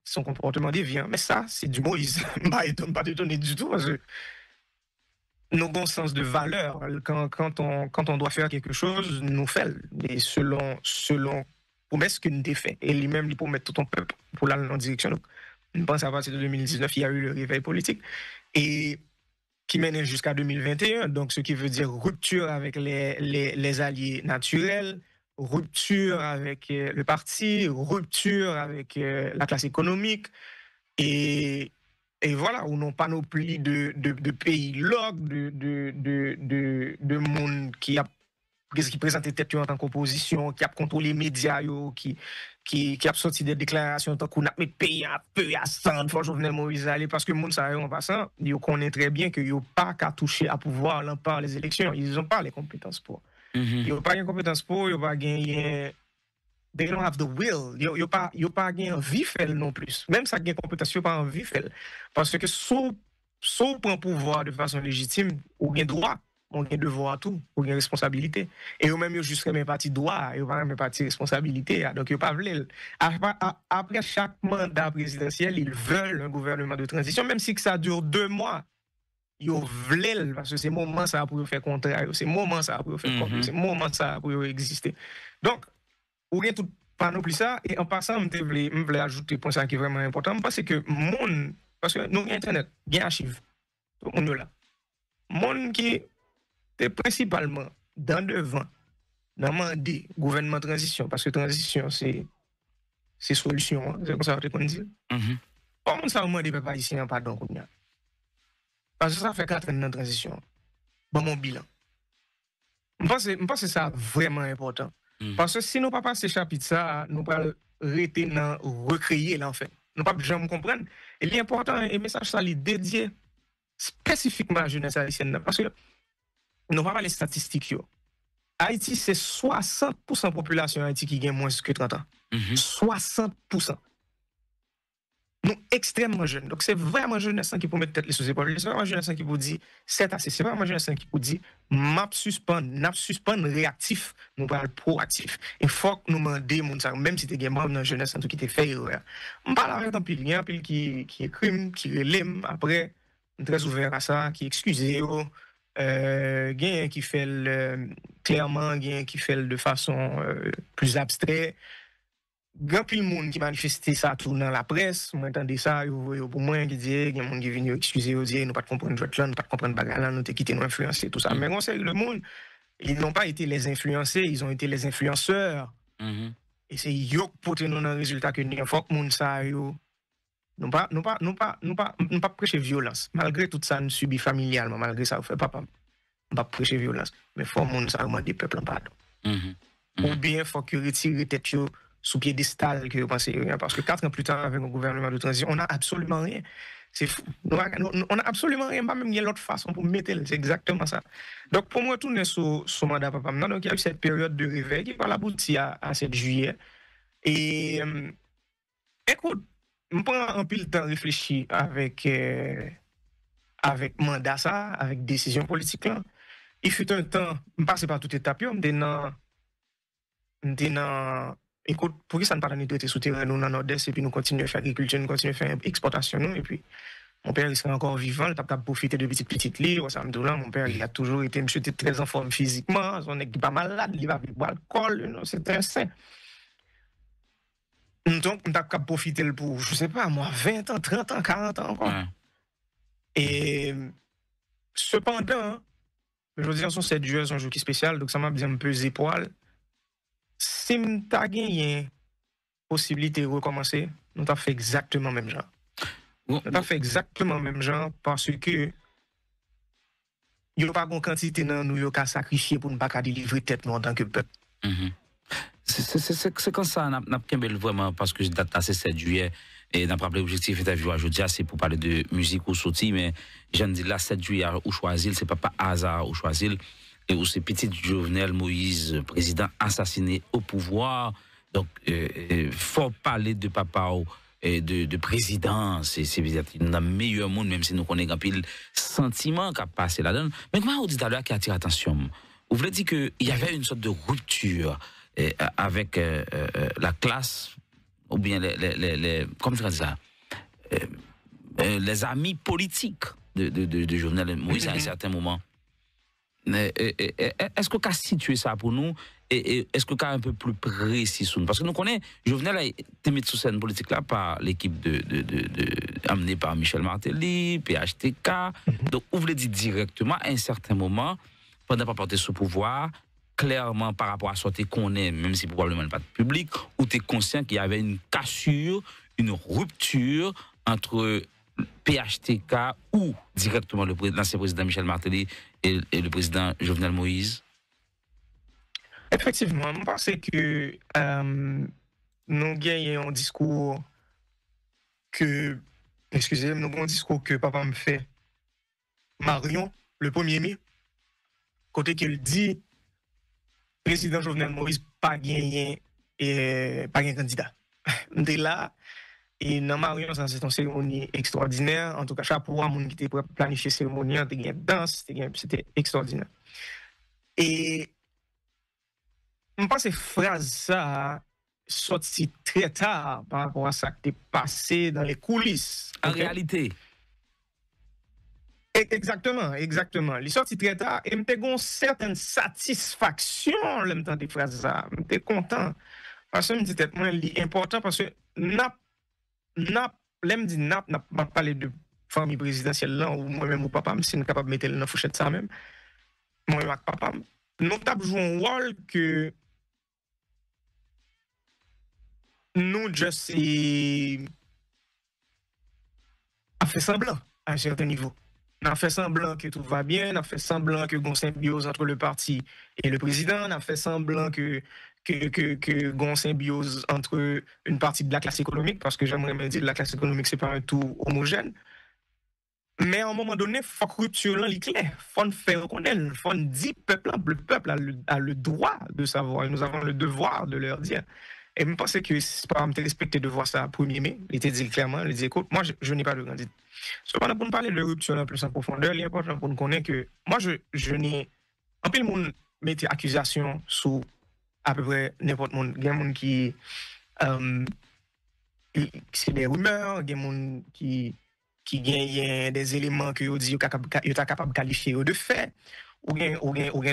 son comportement déviant. Mais ça, c'est du Moïse. Je ne pas étonné du tout parce que nos bons sens de valeur, quand on doit faire quelque chose, nous faisons. Et selon promesse que nous avons fait. Et lui-même, il promet tout ton peuple pour aller dans la direction. Donc, je pense à partir de 2019, il y a eu le réveil politique. Et qui mène jusqu'à 2021. Donc, ce qui veut dire rupture avec les alliés naturels, rupture avec le parti, rupture avec la classe économique, et voilà, ou non panoplie de pays log, de monde qui présentait tête en tant qu'opposition, qui a contrôlé les médias, qui a sorti des déclarations tant qu'on a mis pays à peu à sang pour Jovenel Moïse aller, parce que le monde ça en passant, ils connaissent très bien que n'ont pas qu'à toucher à pouvoir par les élections, ils n'ont pas les compétences pour. Ils n'ont pas les compétences pour, ils n'ont pas gagné. They don't have the will. Yo pas envie faire non plus. Même ça gagne compétence, yo pas envie faire. Parce que sauf prend pouvoir de façon légitime, ou gain droit, on gain devoir à tout, ou gain responsabilité. Et eux même yo juste même parti droit, yo pas même parti responsabilité. Donc yo pas veulent. Après chaque mandat présidentiel, ils veulent un gouvernement de transition, même si que ça dure 2 mois. Yo veulent parce que c'est moment ça pour faire contraire, c'est moment ça pour faire contre, c'est moment ça pour exister. Donc ou bien tout pas non plus ça, et en passant je voulais ajouter un point ça qui est vraiment important, parce que monde, parce que nous internet il y a archive tout le monde là monde qui est principalement dans devant dans mandé gouvernement transition, parce que transition c'est solution, hein, c'est comme ça qu'on dit. Pas monde ça au moins des peuple haïtien pardon qu'on a, parce que ça fait 4 ans dans transition bon mon bilan je pense que ça vraiment important. Parce que si nous pas passer chapitre ça, nous pas rester dans recréer là en fait. Nous pas jamais comprendre. Et l'important et message ça est dédié spécifiquement à la jeunesse haïtienne parce que nous pas les statistiques yo. Haïti c'est 60% population Haïti qui gagne moins que 30 ans. 60%. Nous extrêmement jeunes. Donc c'est vraiment jeunesse qui peut mettre tête les sous épaules. C'est vraiment jeunesse qui peut dire c'est assez. C'est vraiment jeunesse qui peut dire m'a suspendre réactif, nous parle proactif. Il faut que nous demandions même si tu es membre dans jeunesse tout qui te fait erreur. On parle avec un pile qui écrit, qui relève après très ouvert à ça, qui excuse gain qui fait clairement, gain qui fait de façon plus abstraite. Grand pile monde qui manifestait ça tout dans la presse, m'entendez ça, pour moi qui dit il y a monde qui vient excuser dire nous pas comprendre jouet là, nous pas comprendre bagarre là, nous te quitter nous influencer tout ça. Mais on sait le monde, ils n'ont pas été les influencés, ils ont été les influenceurs. Et c'est yo pour nous dans résultat que nous faut que monde ça yo non pas prêcher violence. Malgré tout ça nous subit familialement, malgré ça on fait pas prêcher violence, mais faut monde ça demander peuple en pardon. Ou bien faut que retirer tête yo sous piédestal que vous pensez, parce que 4 ans plus tard avec un gouvernement de transition, on n'a absolument rien. C'est fou. On n'a absolument rien, pas même il y a l'autre façon pour mettre, c'est exactement ça. Donc pour moi, tourner sur mandat papa, donc il y a eu cette période de réveil qui va aboutir à 7 juillet. Et écoute, je prends un peu le temps de réfléchir avec mandat ça, avec décision politique là. Il fut un temps, je ne passais pas toute étape, je écoute, pour que ça ne pas nous traiter souterrain, nous dans nord-est, et puis nous continuons à faire agriculture, nous continuons à faire exportation, et puis mon père, il serait encore vivant, il n'a profiter de petites livres, ça me dit là, mon père, il a toujours été, monsieur, était très en forme physiquement, son n'est pas malade, il va boire l'alcool, c'est un saint. Donc, on a profiter pour, je sais pas, moi, 20 ans, 30 ans, 40 ans encore. Et cependant, je veux dire, son 7 juillet, son jour qui est spécial, donc ça m'a bien pesé poil. Si tu as gagné possibilité de recommencer, nous avons fait exactement le même genre. Nous avons fait exactement le même genre parce que il n'y a pas de quantité dans nous qui a sacrifié pour ne pas délivrer tête en tant que peuple. C'est comme ça, on a vraiment, parce que date c'est 7 juillet, et on a rappelé l'objectif interview aujourd'hui, c'est pour parler de musique ou sortie, mais j'en dis là, 7 juillet, ou choisir, c'est pas hasard ou choisir. Et où c'est petit Jovenel Moïse, président assassiné au pouvoir. Donc, faut parler de papa et de président. C'est le meilleur monde, même si nous connaissons un peu le sentiment qui a passé là-dedans. Mais comment on dit tout à l'heure qui attire l'attention? Vous voulez dire qu'il y avait une sorte de rupture avec la classe, ou bien comment dire ça? Les amis politiques de Jovenel Moïse à un certain moment. Est-ce que tu as situé ça pour nous et est-ce que tu as un peu plus précis sur nous? Parce que nous connaissons, Jovenel a été mis sur scène politique là par l'équipe amenée par Michel Martelly, PHTK. Donc, vous voulez dire directement, à un certain moment, pendant pas porter sous pouvoir, clairement par rapport à ce qu'on est, même si probablement pas de public, ou tu es conscient qu'il y avait une cassure, une rupture entre PHTK ou directement l'ancien président Michel Martelly et le président Jovenel Moïse? Effectivement, je pense que nous gagnons un discours que, excusez-moi, nous avons un discours que papa me fait, Marion, le 1er mai, côté qu'il dit, président Jovenel Moïse pas gagné et pas gagné candidat. Dès là, et dans Marion, ça c'est une cérémonie extraordinaire. En tout cas, chapeau à monde qui était planifié cérémonie, c'était une danse, c'était extraordinaire. Et je pense que phrase ça sorti très tard par rapport à ça qui est passé dans les coulisses. En réalité. Exactement. Il sorti très tard et m'était une certaine satisfaction le temps des phrases ça. M'étais content parce que me dit moi important parce que n'a parlé de famille présidentielle là ou moi même ou papa si nous capable mettre dans la fourchette ça même. Moi et papa nous t'a joué un rôle que nous juste a fait semblant à un certain niveau. On a fait semblant que tout va bien, on a fait semblant que gon symbiose entre le parti et le président, on a fait semblant que gon symbiose entre une partie de la classe économique, parce que j'aimerais bien dire que la classe économique c'est pas un tout homogène. Mais à un moment donné, faut que rupture là, clair, faut faire reconnaître, faut dire le peuple a le droit de savoir, et nous avons le devoir de leur dire. Et je pense que c'est pas me respecter de voir ça 1er mai. Il était dit clairement, il dit écoute, moi je n'ai pas de candidat. Cependant, pour nous parler de rupture en plus en profondeur, il est important pour nous connaître que moi je n'ai. En plus, le monde mettait accusation sur à peu près n'importe monde. Il y a des gens qui. C'est des rumeurs, il y a des gens qui gagnent des éléments que vous dites qu'ils sont capables de qualifier de fait. Ou bien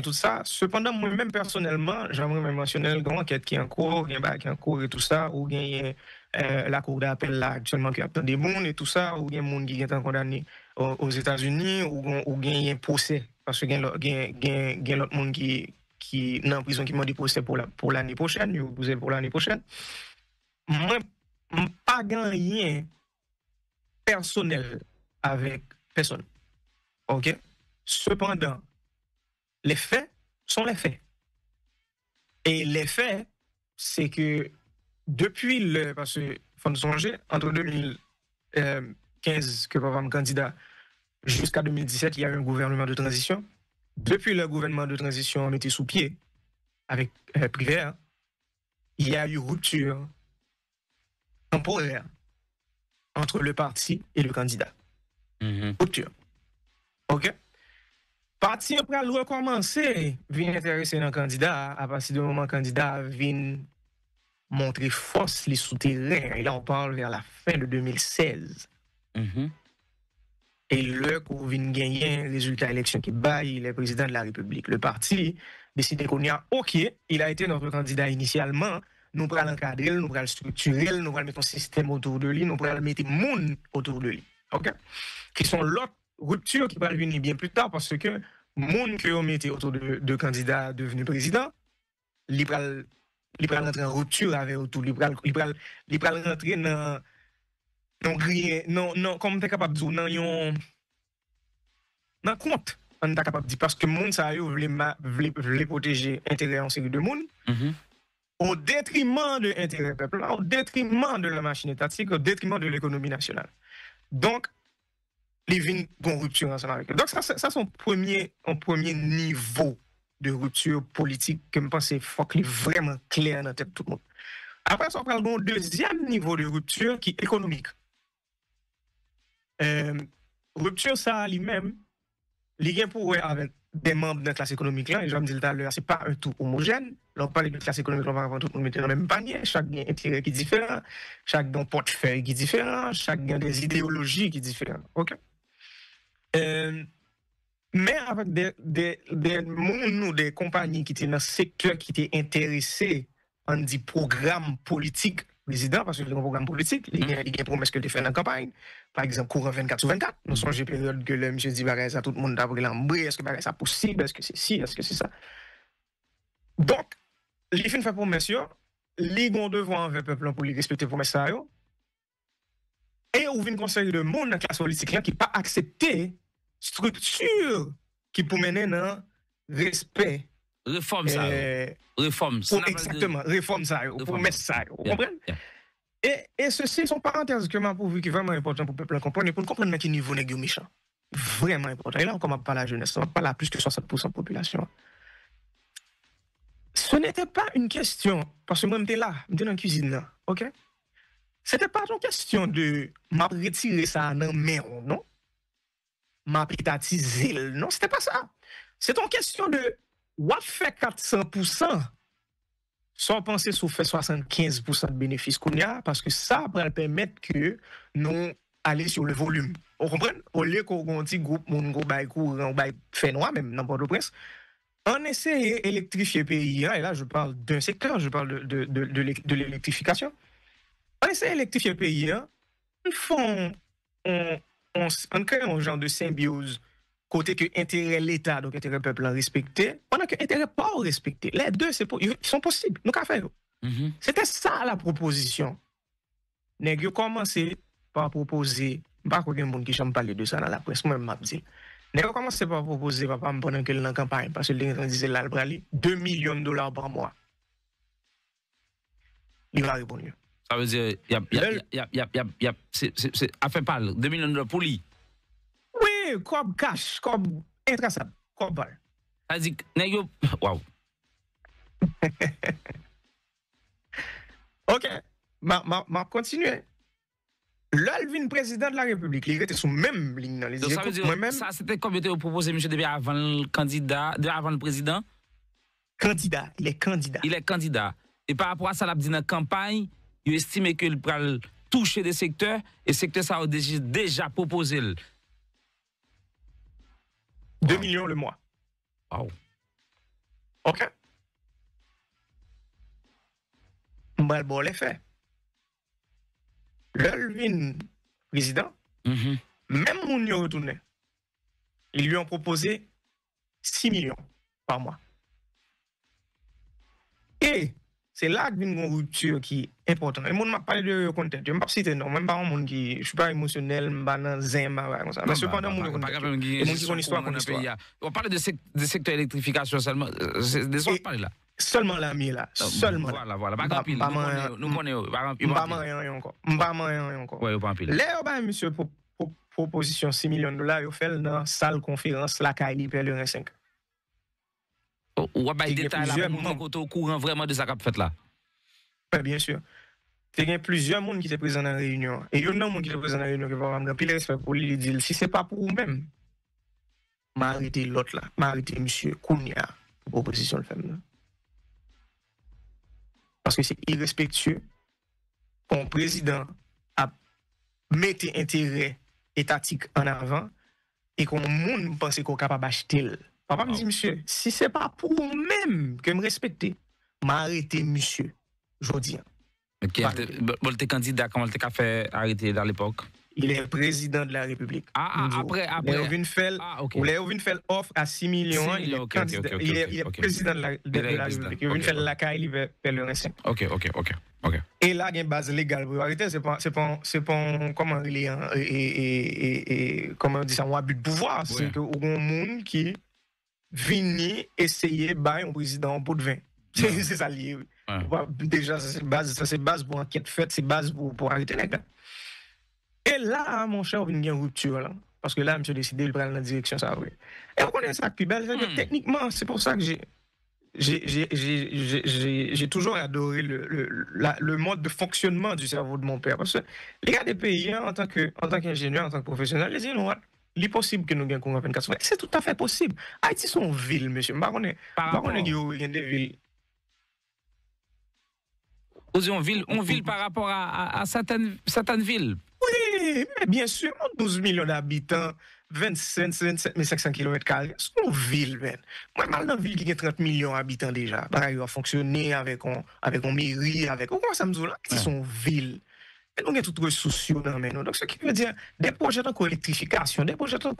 tout ça. Cependant, moi-même, personnellement, j'aimerais mentionner le grand enquête qui est en cours, qui est en cours et tout ça, ou bien la cour d'appel là, actuellement, qui attend des gens et tout ça, ou bien des gens qui sont condamnés aux États-Unis, ou bien un procès, parce que il y a l'autre monde qui est en prison qui m'a dit procès pour l'année prochaine, ou pour l'année prochaine. Moi, pas gagné personnel avec personne. OK? Cependant, les faits sont les faits. Et les faits, c'est que depuis parce que, faut songer, entre 2015, que papa me candidat, jusqu'à 2017, il y a eu un gouvernement de transition. Depuis le gouvernement de transition, on était sous pied avec Privé, il y a eu rupture temporaire entre le parti et le candidat. Rupture. OK? Parti après le recommencer, vient intéresser dans le candidat, à partir du moment où le candidat vient montrer force les souterrains. Et là, on parle vers la fin de 2016. Et le qu'on vient gagner un résultat d'élection qui baille le président de la République. Le parti décide qu'on y a, OK, il a été notre candidat initialement, nous allons l'encadrer, nous allons le structurer, nous allons mettre un système autour de lui, nous allons mettre monde autour de lui. OK? Qui sont l'autre rupture qui va venir bien plus tard parce que monde que on mettait autour de candidats devenus président, il va rentrer en rupture avec autour, il va rentrer non comme tu es capable de dire non compte on est capable de dire parce que monde ça veut protéger intérêt en série de monde au détriment de l'intérêt peuple, au détriment de la machine étatique, au détriment de l'économie nationale. Donc les vignes vont rupture ensemble avec eux. Donc ça c'est un premier niveau de rupture politique que je pense qu'il faut qu'il soit vraiment clair dans la tête de tout le monde. Après ça, on parle d'un deuxième niveau de rupture qui est économique. Rupture ça lui-même, il y a pour avec des membres de la classe économique là, et je me disais tout à l'heure, c'est pas un tout homogène. Là, on parle de classe économique, on va tout le monde mettre dans le même panier, chaque a un intérêt qui est différent, chaque a un portefeuille qui est différent, chaque a des idéologies qui sont différentes. OK? Mais avec des compagnies qui étaient dans le secteur qui étaient intéressés en dit programme politique président, parce que le programme politique, il y a des promesses que tu fais dans la campagne. Par exemple, courant 24/24. Nous sommes en période que le monsieur dit, tout le monde a pris l'embré, est-ce que c'est possible, est-ce que c'est ci, est-ce que c'est ça. Donc, les fins fait promesse, les gon devoir envers le peuple pour les respecter promesse ça yo. Et ou vinn conseil de monde dans classe politique là qui pas accepter structure qui pour mener dans respect Réforme ça. Réforme. Exactement, réforme ça yo, promesse ça yo. Vous comprenez? Et ceci sont parenthèses que m'a pourvu qui est vraiment important pour le peuple comprendre et pour comprendre à quel niveau nèg yo méchant. Vraiment important. Et là on parle la jeunesse, on parle à plus que 60% de population. Ce n'était pas une question, parce que moi, j'étais là, j'étais dans la cuisine là, ok? C'était pas une question de m'a retiré ça dans main, non? M'a privatiser, non? C'était pas ça. C'est une question de, ou fait 400%, sans penser sur fait 75% de bénéfices qu'on y a, parce que ça va permettre que nous aller sur le volume. Vous comprenez? Au lieu qu'on dit groupe, mon groupe, on fait noir, même dans Port-au-Prince, on essaie d'électrifier le pays, et là je parle d'un secteur, je parle de l'électrification. On essaie d'électrifier le pays, on crée un genre de symbiose, côté que intérêt l'État, donc intérêt peuple respecté, pendant que intérêt pas respecté. Les deux, ils sont possibles, nous qu'à faire. C'était ça la proposition. Nèg yo commencé par proposer, pas qu'il y a monde qui chante parler de ça dans la presse, moi-même m'a dit. Nous avons commencé par proposer, papa, pendant que la campagne, parce que les gens disaient là, $2 millions par mois. Il va répondre. Ça veut dire, c'est affaire parle, $2 millions pour lui. Oui, comme cash, comme intraçable, comme balle. Ça veut dire, waouh. Ok, ma continuer. L'Alvin président de la République, il était sous même ligne dans les donc, ça veut dire, ça c'était comme était proposé, monsieur, depuis avant le candidat, avant le président? Candidat, il est candidat. Il est candidat. Et par rapport à ça, la dit dans la campagne, il estime qu'il peut toucher des secteurs, et secteurs ça a déjà proposé. 2 millions le mois. Wow. Ok. Bon, les faits. L'Alvin président, même mon y retourné, ils lui ont proposé 6 millions par mois. Et c'est là qu'il y a une rupture qui est importante. Et moi, je parle de contexte. Je ne suis pas citer non, même pas un monde qui, je ne suis pas émotionnel, je ne suis pas dans zen, comme ça. Mais cependant, mon contexte. Et mon qui connaît l'histoire, connaît l'histoire. On parle de secteur électrification seulement. C'est des autres parler là. Seulement la mienne là. Seulement. Voilà. Pas grand pile. Nous connaissons. Pas rien encore. Oui, pas pile. Là, monsieur, proposition $6 millions, il fait dans la salle conférence, la Kaili Perlerin 5. Ou à des détails là, pour au courant vraiment de ça qu'a fait là. Oui, bien sûr. Il y a plusieurs monde qui étaient présents dans la réunion. Et il y a un monde qui était présent dans la réunion qui va avoir pile respect pour lui, il dit, si ce n'est pas pour vous-même, m'arrêtez l'autre là, m'arrêtez monsieur Kounia, proposition de femme là. Parce que c'est irrespectueux qu'un président a mis intérêt étatique en avant et qu'on monde pense qu'on est capable d'acheter. Papa me dit, monsieur, si ce n'est pas pour vous-même que me respectez, m'arrêtez, monsieur, je dis. Mais bon, t'es candidat, comment t'es fait arrêter à l'époque? Il est président de la République. Après. Il a fait offre à 6 millions. Il est président de la République. Il a fait la CAI, il fait le 5. Ok. Et là, il y a une base légale pour arrêter. C'est pas comment il est, comment on dit ça, un abus de pouvoir. C'est qu'il y a un monde qui vient essayer de battre un président en pot de vin. C'est ça lié. Déjà, c'est base pour enquête faite, c'est base pour arrêter les gars. Et là, mon cher, il y a une rupture. Là, parce que là, monsieur décidé de prendre la direction, ça vrai. Et on connaît ça plus belle. Techniquement, c'est pour ça que j'ai toujours adoré le mode de fonctionnement du cerveau de mon père. Parce que les gars des pays, en tant qu'ingénieur, en tant que professionnel, ils disent, non, il est possible que nous gagnions courant 24 heures. C'est tout à fait possible. Haïti, c'est une ville, monsieur. Il y a des villes. On ville par rapport à certaines villes. Oui, mais bien sûr, 12 millions d'habitants, 27 500 km², c'est une ville, man. Moi, mal dans une ville qui a 30 millions d'habitants déjà. Il va fonctionner avec une mairie, comment ça me dit là? C'est une ville. Et nous, il y a toutes les ressources dans nous. Donc, ce qui veut dire, des projets tant qu'électrification, des projets tant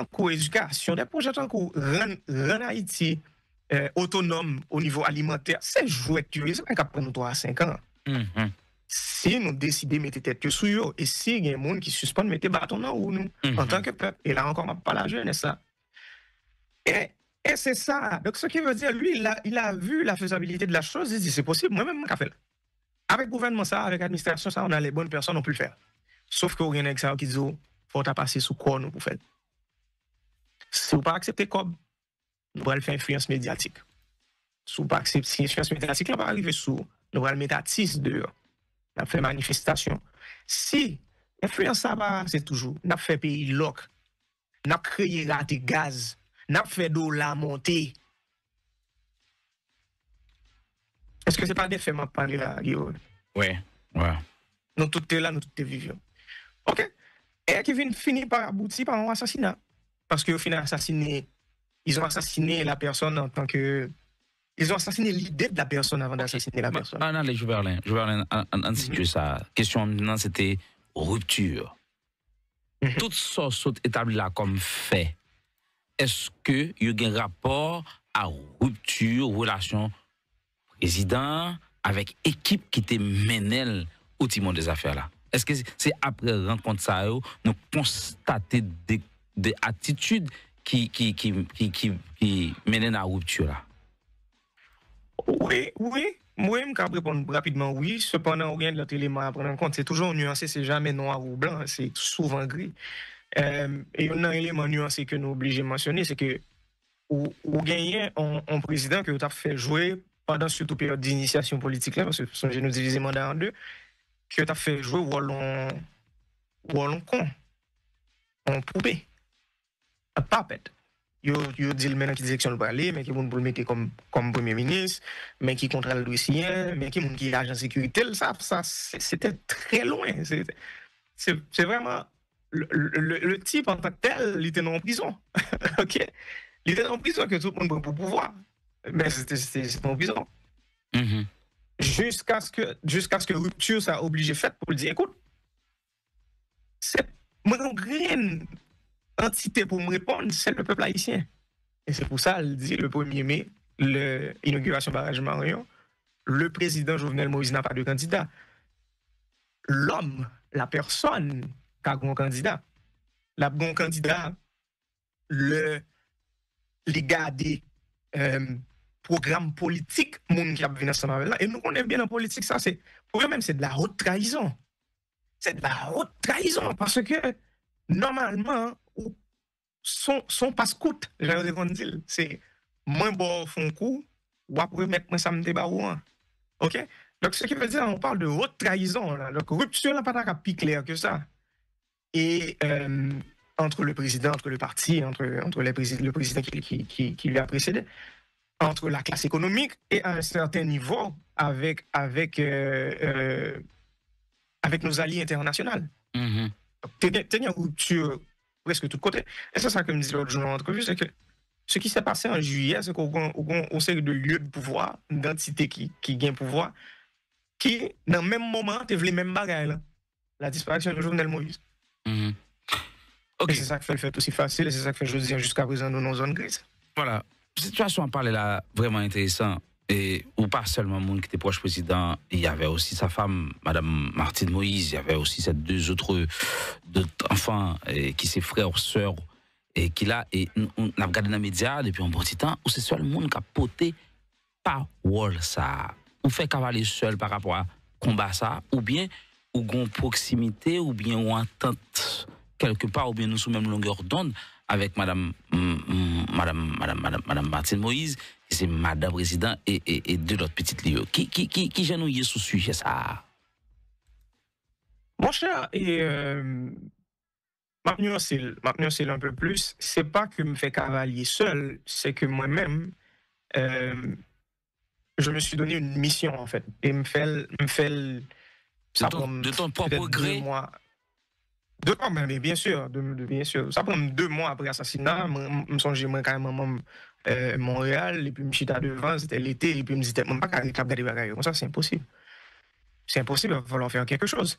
qu'éducation, des projets tant qu'on rend Haïti autonome au niveau alimentaire, c'est jouet tuer, c'est pas capable nous 3 à 5 ans. Si nous décidons de mettre tête sur eux, et si il y a des gens qui suspendent mettre bâton dans ou nous, en tant que peuple, et là encore, on pas la jeunesse, ça. Et c'est ça. Donc, ce qui veut dire, lui, il a vu la faisabilité de la chose, il dit, c'est possible, moi-même, je fait. Avec le gouvernement, ça, avec l'administration, ça, on a les bonnes personnes, on peut le faire. Sauf qu'il y a un exemple qui dit, faut passer sous quoi nous pour faire. Si vous pas accepter comme, nous allons faire influence médiatique. Si vous pas accepter influence médiatique, là, va arriver sous, nous allons mettre à 6 dehors. Nous allons faire manifestation. Si influence ça va, c'est toujours, nous allons faire pays loc, nous allons créer des gaz, nous allons faire de la montée. Est-ce que ce n'est pas des faits, m'a parlé là, Guillaume? Ouais. Nous tous là, nous tous vivons. OK? Et qui vient finir par aboutir par un assassinat. Parce qu'au final, ils ont assassiné la personne en tant que... Ils ont assassiné l'idée de la personne avant d'assassiner la personne. Ah non, les Jouverlin, on situe ça. Question maintenant, c'était rupture. Toutes sortes établies là comme fait. Est-ce que il y a un rapport à rupture, relation président avec équipe qui était menée au timon des affaires là? Est-ce que c'est après rencontre ça, nous constater des attitudes qui mènent à rupture là? Oui. Moi, je peux répondre rapidement oui. Cependant, rien de l'autre élément à prendre en compte. C'est toujours nuancé, c'est jamais noir ou blanc, c'est souvent gris. Et un élément nuancé que nous obligés de mentionner, c'est que ou gagner un président que tu as fait jouer pendant surtout période d'initiation politique là, parce que nous diviser mandat en deux, que tu as fait jouer wallon con, en poupée, un puppet. Yo dit le maintenant qui direction le aller, mais qui vont le mettre comme premier ministre, mais qui contrôle le dossier, mais qui est agent de sécurité, ça c'était très loin. C'est vraiment le type en tant que tel, il était en prison. OK? Il était en prison que tout le monde prend pour pouvoir. Mais c'était en prison. Jusqu'à ce que rupture ça a obligé fait pour lui dire écoute, c'est moi une grande entité pour me répondre, c'est le peuple haïtien. Et c'est pour ça, il dit le 1er mai, l'inauguration barrage Marion, le président Jovenel Moïse n'a pas de candidat. L'homme, la personne qui a un candidat, la bon candidat, les gars des programmes politiques, monde qui a venu ensemble avec là. Et nous connaissons bien en politique, ça, c'est, pour eux-mêmes, c'est de la haute trahison. C'est de la haute trahison parce que, normalement, son passe-coute, j'allais dire, c'est moins bon fond coup, ou après mettre moi ça me débarre. OK? Donc, ce qui veut dire, on parle de haute trahison, là. Donc, rupture n'a pas plus clair que ça. Et entre le président, entre le parti, entre le président qui lui a précédé, entre la classe économique et à un certain niveau avec nos alliés internationaux. Tenir une rupture presque de tous côtés. Et c'est ça que me disait l'autre jour dans l'entrevue, c'est que ce qui s'est passé en juillet, c'est qu'on a une série de lieux de pouvoir, d'entités qui gagnent pouvoir, qui, dans le même moment, te les mêmes bagailles. La disparition de Jovenel Moïse. Okay. Et c'est ça qui fait le fait aussi facile, et c'est ça qui fait, je dis, jusqu'à présent, nous, nos zones grises. Voilà. Cette situation à parler là, vraiment intéressant. Et ou pas seulement monde qui était proche président, il y avait aussi sa femme, Madame Martine Moïse, il y avait aussi ces deux autres enfants qui sont frères, sœurs, et qui là, et on a regardé dans les médias depuis un bon petit temps, où c'est seul le monde qui a porté parole ça. Ou fait cavaler seul par rapport à combat ça, ou bien, ou gon proximité, ou bien, ou entente quelque part, ou bien nous sous même longueur d'onde avec Madame Martine Moïse, c'est Madame Président et deux autres petites lieux. Qui genouille sous sujet ça? Mon cher, et ma nuance un peu plus, c'est pas que me fait cavalier seul, c'est que moi-même, je me suis donné une mission en fait, et me fait de ton propre gré. Mais bien sûr, bien sûr. Ça prend 2 mois après l'assassinat. Je me songe quand même Montréal, et puis je suis devant, c'était l'été, et puis je me disais, je ne peux pas regarder des bagages comme ça, c'est impossible. C'est impossible, il va falloir faire quelque chose.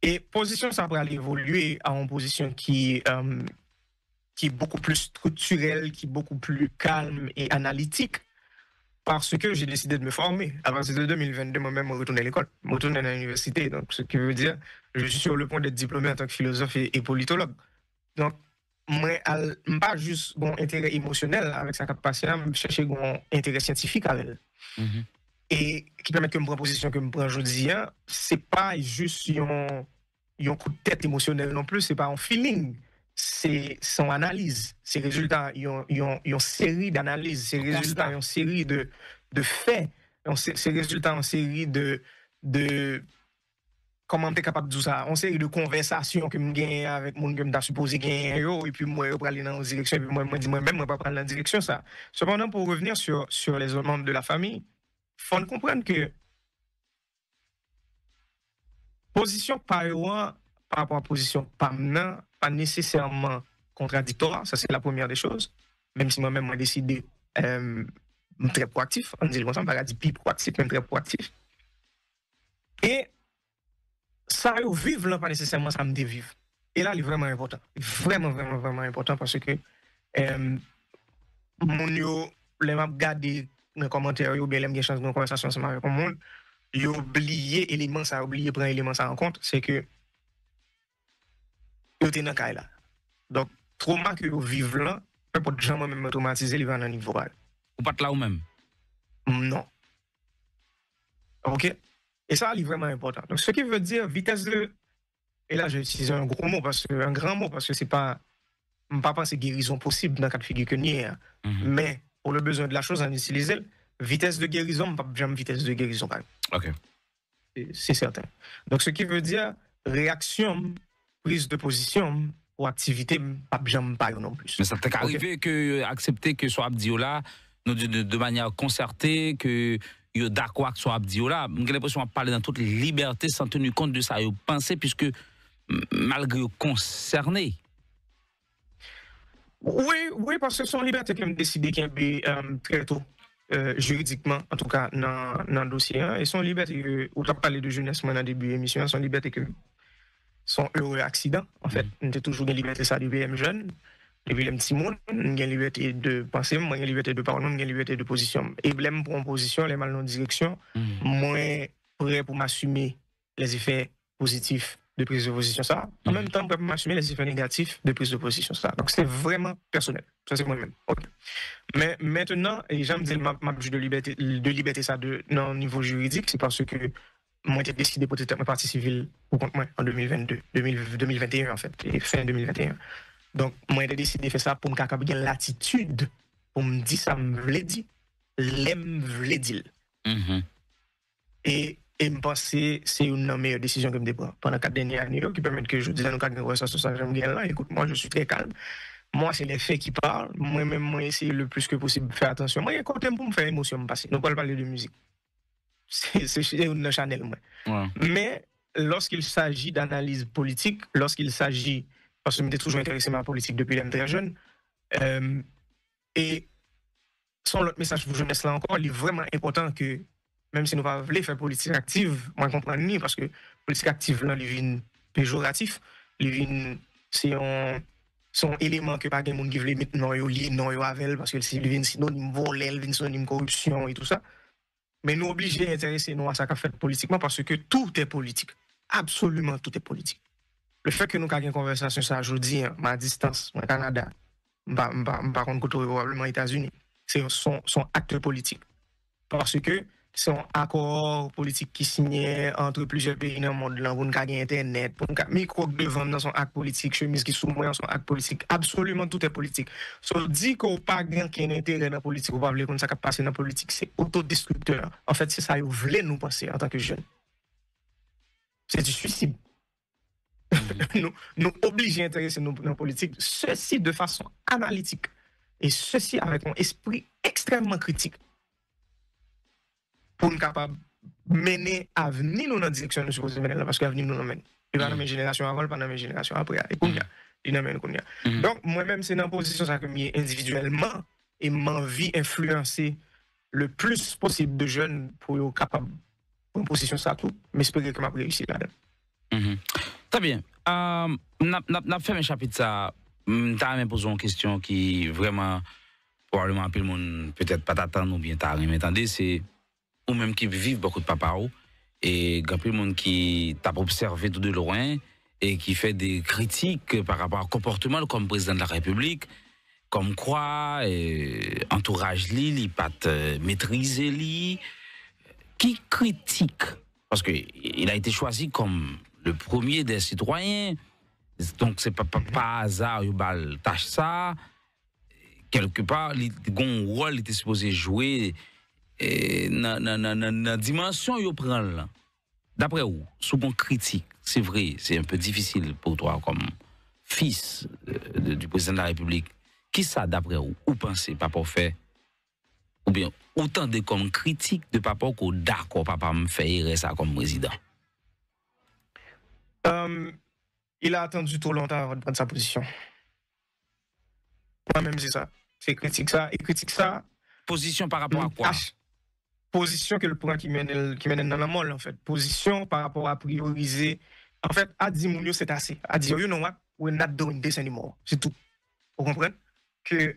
Et position, ça va aller évoluer à une position qui est beaucoup plus structurelle, qui est beaucoup plus calme et analytique, parce que j'ai décidé de me former. À partir de 2022, moi-même, je retourne à l'école, je retourne à l'université. Donc, ce qui veut dire, je suis sur le point d'être diplômé en tant que philosophe et politologue. Donc, moi, je n'ai pas juste un intérêt émotionnel avec sa capacité, je chercher un intérêt scientifique avec elle. Et qui permet que me prendre position que me prends aujourd'hui, c'est pas juste un coup de tête émotionnel non plus, c'est pas un feeling. C'est son analyse, ses résultats, ils ont une série d'analyses, ses résultats, une série de faits, ses résultats, une série de comment tu es capable de dire ça, une série de conversations que je gagne avec les gens que je supposé gagner, et puis moi, je vais aller dans une direction, et puis moi, je dis moi-même, je ne vais pas prendre la direction, ça. Cependant, pour revenir sur les autres membres de la famille, il faut comprendre que position par rapport à position pas nécessairement contradictoire, ça c'est la première des choses, même si moi-même, j'ai décidé très proactif, on dit le contraire, on va dire plus proactif, même très proactif. Et ça, vivre là, pas nécessairement ça me dévive. Et là, il est vraiment important. Vraiment, vraiment, vraiment important parce que mon yo, les m'a regardé dans les commentaires, ou bien les m'a chance de conversation ensemble avec le monde, il a oublié élément ça, oublié prendre élément ça en compte, c'est que yo t'es dans cas là. Donc, trauma que vous vivez là, peut pas jamais même traumatiser, il va dans un niveau là. Ou pas là ou même? Non. OK? Et ça, c'est vraiment important. Donc, ce qui veut dire vitesse de... Et là, j'ai utilisé un grand mot parce que c'est pas... Je ne pense pas guérison possible dans le cas de figure que n'y a. Mais, pour le besoin de la chose, on utilise vitesse de guérison, je ne pas jamais vitesse de guérison. OK. C'est certain. Donc, ce qui veut dire réaction, prise de position ou activité, pas jamais pas non plus. Mais ça t'est arrivé que accepter que soit Abdiola de manière concertée, que yo d'accord soit Abdiola, j'ai l'impression de parler dans toute liberté sans tenir compte de ça, yo penser puisque malgré concerné. Oui, parce que son liberté qui me décidé qu'il y a très tôt, juridiquement, en tout cas dans le dossier, et son liberté, où tu as parlé de jeunesse dans le début de l'émission, son liberté que son heureux accident, en fait, on a toujours une liberté ça depuis les jeunes. Depuis les petits monde, il y a une liberté de penser, il y a une liberté de parole, il y a une liberté de position. Et blême pour une position, les mal dans direction, moi, prêt pour m'assumer les effets positifs de prise de position ça. En même temps, prêt pour m'assumer les effets négatifs de prise de position ça. Donc, c'est vraiment personnel. Ça, c'est moi-même. Okay. Mais maintenant, et j'aime dire ma juge de liberté ça dans le niveau juridique, c'est parce que moi, j'ai décidé pour être ma partie civile pour compte moi en 2021 en fait, et fin 2021. Donc, moi, j'ai décidé de faire ça pour me avoir l'attitude, pour me dire ça, me voulait dire, l'aime voulait dire. Et me penser, c'est une meilleure décision que je me prends pendant 4 dernières années, qui permettent que je dise à nos cadres sur ça, j'aime bien là. Écoute, moi, je suis très calme. Moi, c'est les faits qui parlent. Moi-même, moi, essayer le plus que possible de faire attention. Moi, il y a un côté pour me faire émotion me passer. Nous, pas parler de musique. C'est une channel, moi. Ouais. Mais, lorsqu'il s'agit d'analyse politique, lorsqu'il s'agit parce que je m'étais toujours intéressé à ma politique depuis l'âme très jeune. Et son autre message pour jeunesse là encore, il est vraiment important que, même si nous ne voulons pas faire politique active, moi je comprends ni parce que politique active là, il vient péjoratif, c'est un élément que pas de monde qui veut mettre non yo avec parce que c'est vient synonyme volel, vient synonyme corruption et tout ça. Mais nous obligés d'intéresser nous à ça qu'a fait politiquement parce que tout est politique. Absolument tout est politique. Le fait que nous avons une conversation ça aujourd'hui, à distance, au Canada, par contre, probablement aux États-Unis, c'est son acte politique. Parce que c'est un accord politique qui signait entre plusieurs pays dans le monde, là, pour nous gagner Internet, pour nous micro devant dans son acte politique, chemise qui sous dans son acte politique. Absolument tout est politique. So, dit qu'on n'a pas qu'un intérêt dans la politique, ou pas voulez qu'on ça passe dans la politique, c'est autodestructeur. En fait, c'est ça que vous voulez nous penser en tant que jeunes. C'est du suicide. nous obligés à intéresser nos politiques, ceci de façon analytique et ceci avec un esprit extrêmement critique pour nous capables de mener l'avenir dans la direction nous supposons mener là parce que l'avenir nous emmène. Il va dans mes générations avant, pas dans mes générations après. Et qu'on y a, il n'amène qu'on y a. Donc moi-même c'est dans la position ça que je individuellement et m'envie influencer le plus possible de jeunes pour être capable pour une position ça tout, mais j'espère que m'a réussi là-dedans. Très bien. N'a fait un chapitre ça. T'as même posé une question qui vraiment probablement un peu le monde peut-être pas t'attendre ou bien t'as rien attendez c'est ou même qui vivent beaucoup de papa et un peu le monde qui t'a observé tout de loin et qui fait des critiques par rapport au comportement comme président de la République comme quoi entourage il pas maîtriser lui qui critique parce que il a été choisi comme le premier des citoyens donc c'est pas hasard il bal tâche ça quelque part un rôle il était supposé jouer dans dimension il prend là d'après vous sous bon critique c'est vrai c'est un peu difficile pour toi comme fils du président de la République qui ça d'après vous ou pensez papa fait ou bien autant de comme critique de papa qu'on d'accord papa me fait ça comme président il a attendu trop longtemps avant de prendre sa position. Moi-même, c'est ça. C'est critique ça. Et critique ça. Position par rapport à quoi? Position que le point qui mène dans la molle, en fait. Position par rapport à prioriser. En fait, à dire, mon c'est assez. À dire, you know what? We're not doing this anymore. C'est tout. Vous comprenez? Que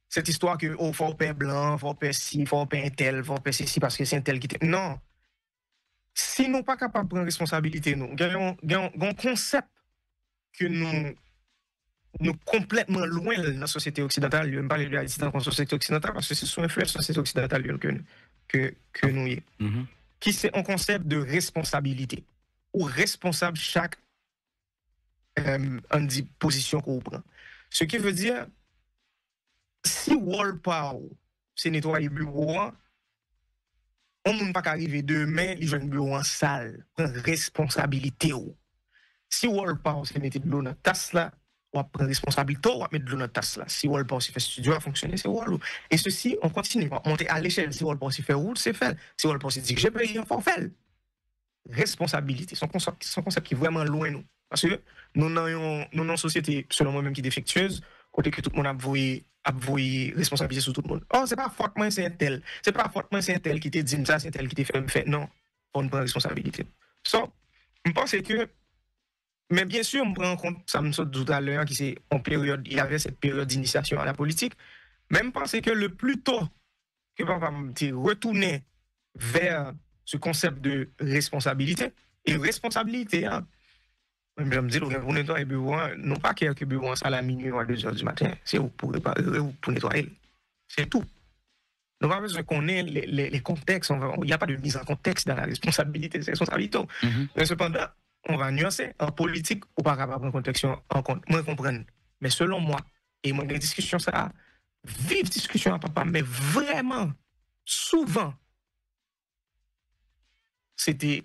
cette histoire que, oh, faut payer blanc, faut payer ci, faut payer un tel, faut payer ceci parce que c'est un tel qui était. Non. Si nous pas capables de prendre responsabilité, nous, un concept que nous complètement loin de la société occidentale, je ne parle pas de la distance dans la société occidentale parce que c'est sous influence de la société occidentale que nous y est. Qui c'est un concept de responsabilité, ou responsable chaque position qu'on prend. Ce qui veut dire, si World Power, c'est nettoyer le bureau, on ne peut pas arriver demain, il joue un bureau en salle, prendre responsabilité. Si World Power, c'est mettre de l'eau dans la tasse là, on va prendre responsabilité, on va mettre de l'eau dans la tasse là. Si World Power, c'est fait studio à fonctionner, c'est World. Et ceci, on continue, on va monter à l'échelle. Si World Power, c'est fait route, c'est fait. Si World Power, c'est dit que j'ai payé, on va faire. Responsabilité, son concept qui est vraiment loin nous. Parce que nous avons une société, selon moi-même, qui est défectueuse, côté que tout le monde a voué responsabilité sur tout le monde. Oh, c'est pas faute moi, c'est un tel. C'est pas faute moi, c'est un tel qui te dit ça, c'est un tel qui te fait. Non, on prend responsabilité. So, je pense que, mais bien sûr, on prend en compte, ça me saute tout à l'heure, qui c'est en période, il y avait cette période d'initiation à la politique. Même penser que le plus tôt que papa me retourner vers ce concept de responsabilité, et responsabilité, hein, je me dis, vous nettoyez le bureau, non pas quelques bureaux à la minuit ou à 2h du matin, c'est pour nettoyer. C'est tout. Nous n'avons pas besoin qu'on ait les contextes, il n'y a pas de mise en contexte dans la responsabilité, c'est responsabilité. Mais cependant, on va nuancer. En politique, ou pas capable de prendre contexte en compte. Moi, je comprends. Mais selon moi, et moi, des discussions, ça, vive discussion à papa, mais vraiment, souvent, c'était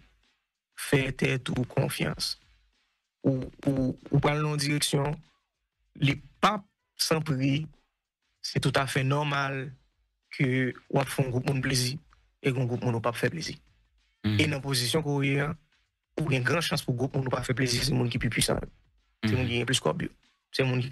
faire tête ou confiance. Ou parler en direction, les papes sans prix, c'est tout à fait normal que on fait un groupe de plaisir et qu'un groupe ne pas faire plaisir. Et dans la position qu'on est, ou une grande chance pour le groupe ne pas faire plaisir, c'est le monde qui est plus puissant. C'est le monde qui est plus scorbut. C'est le monde qui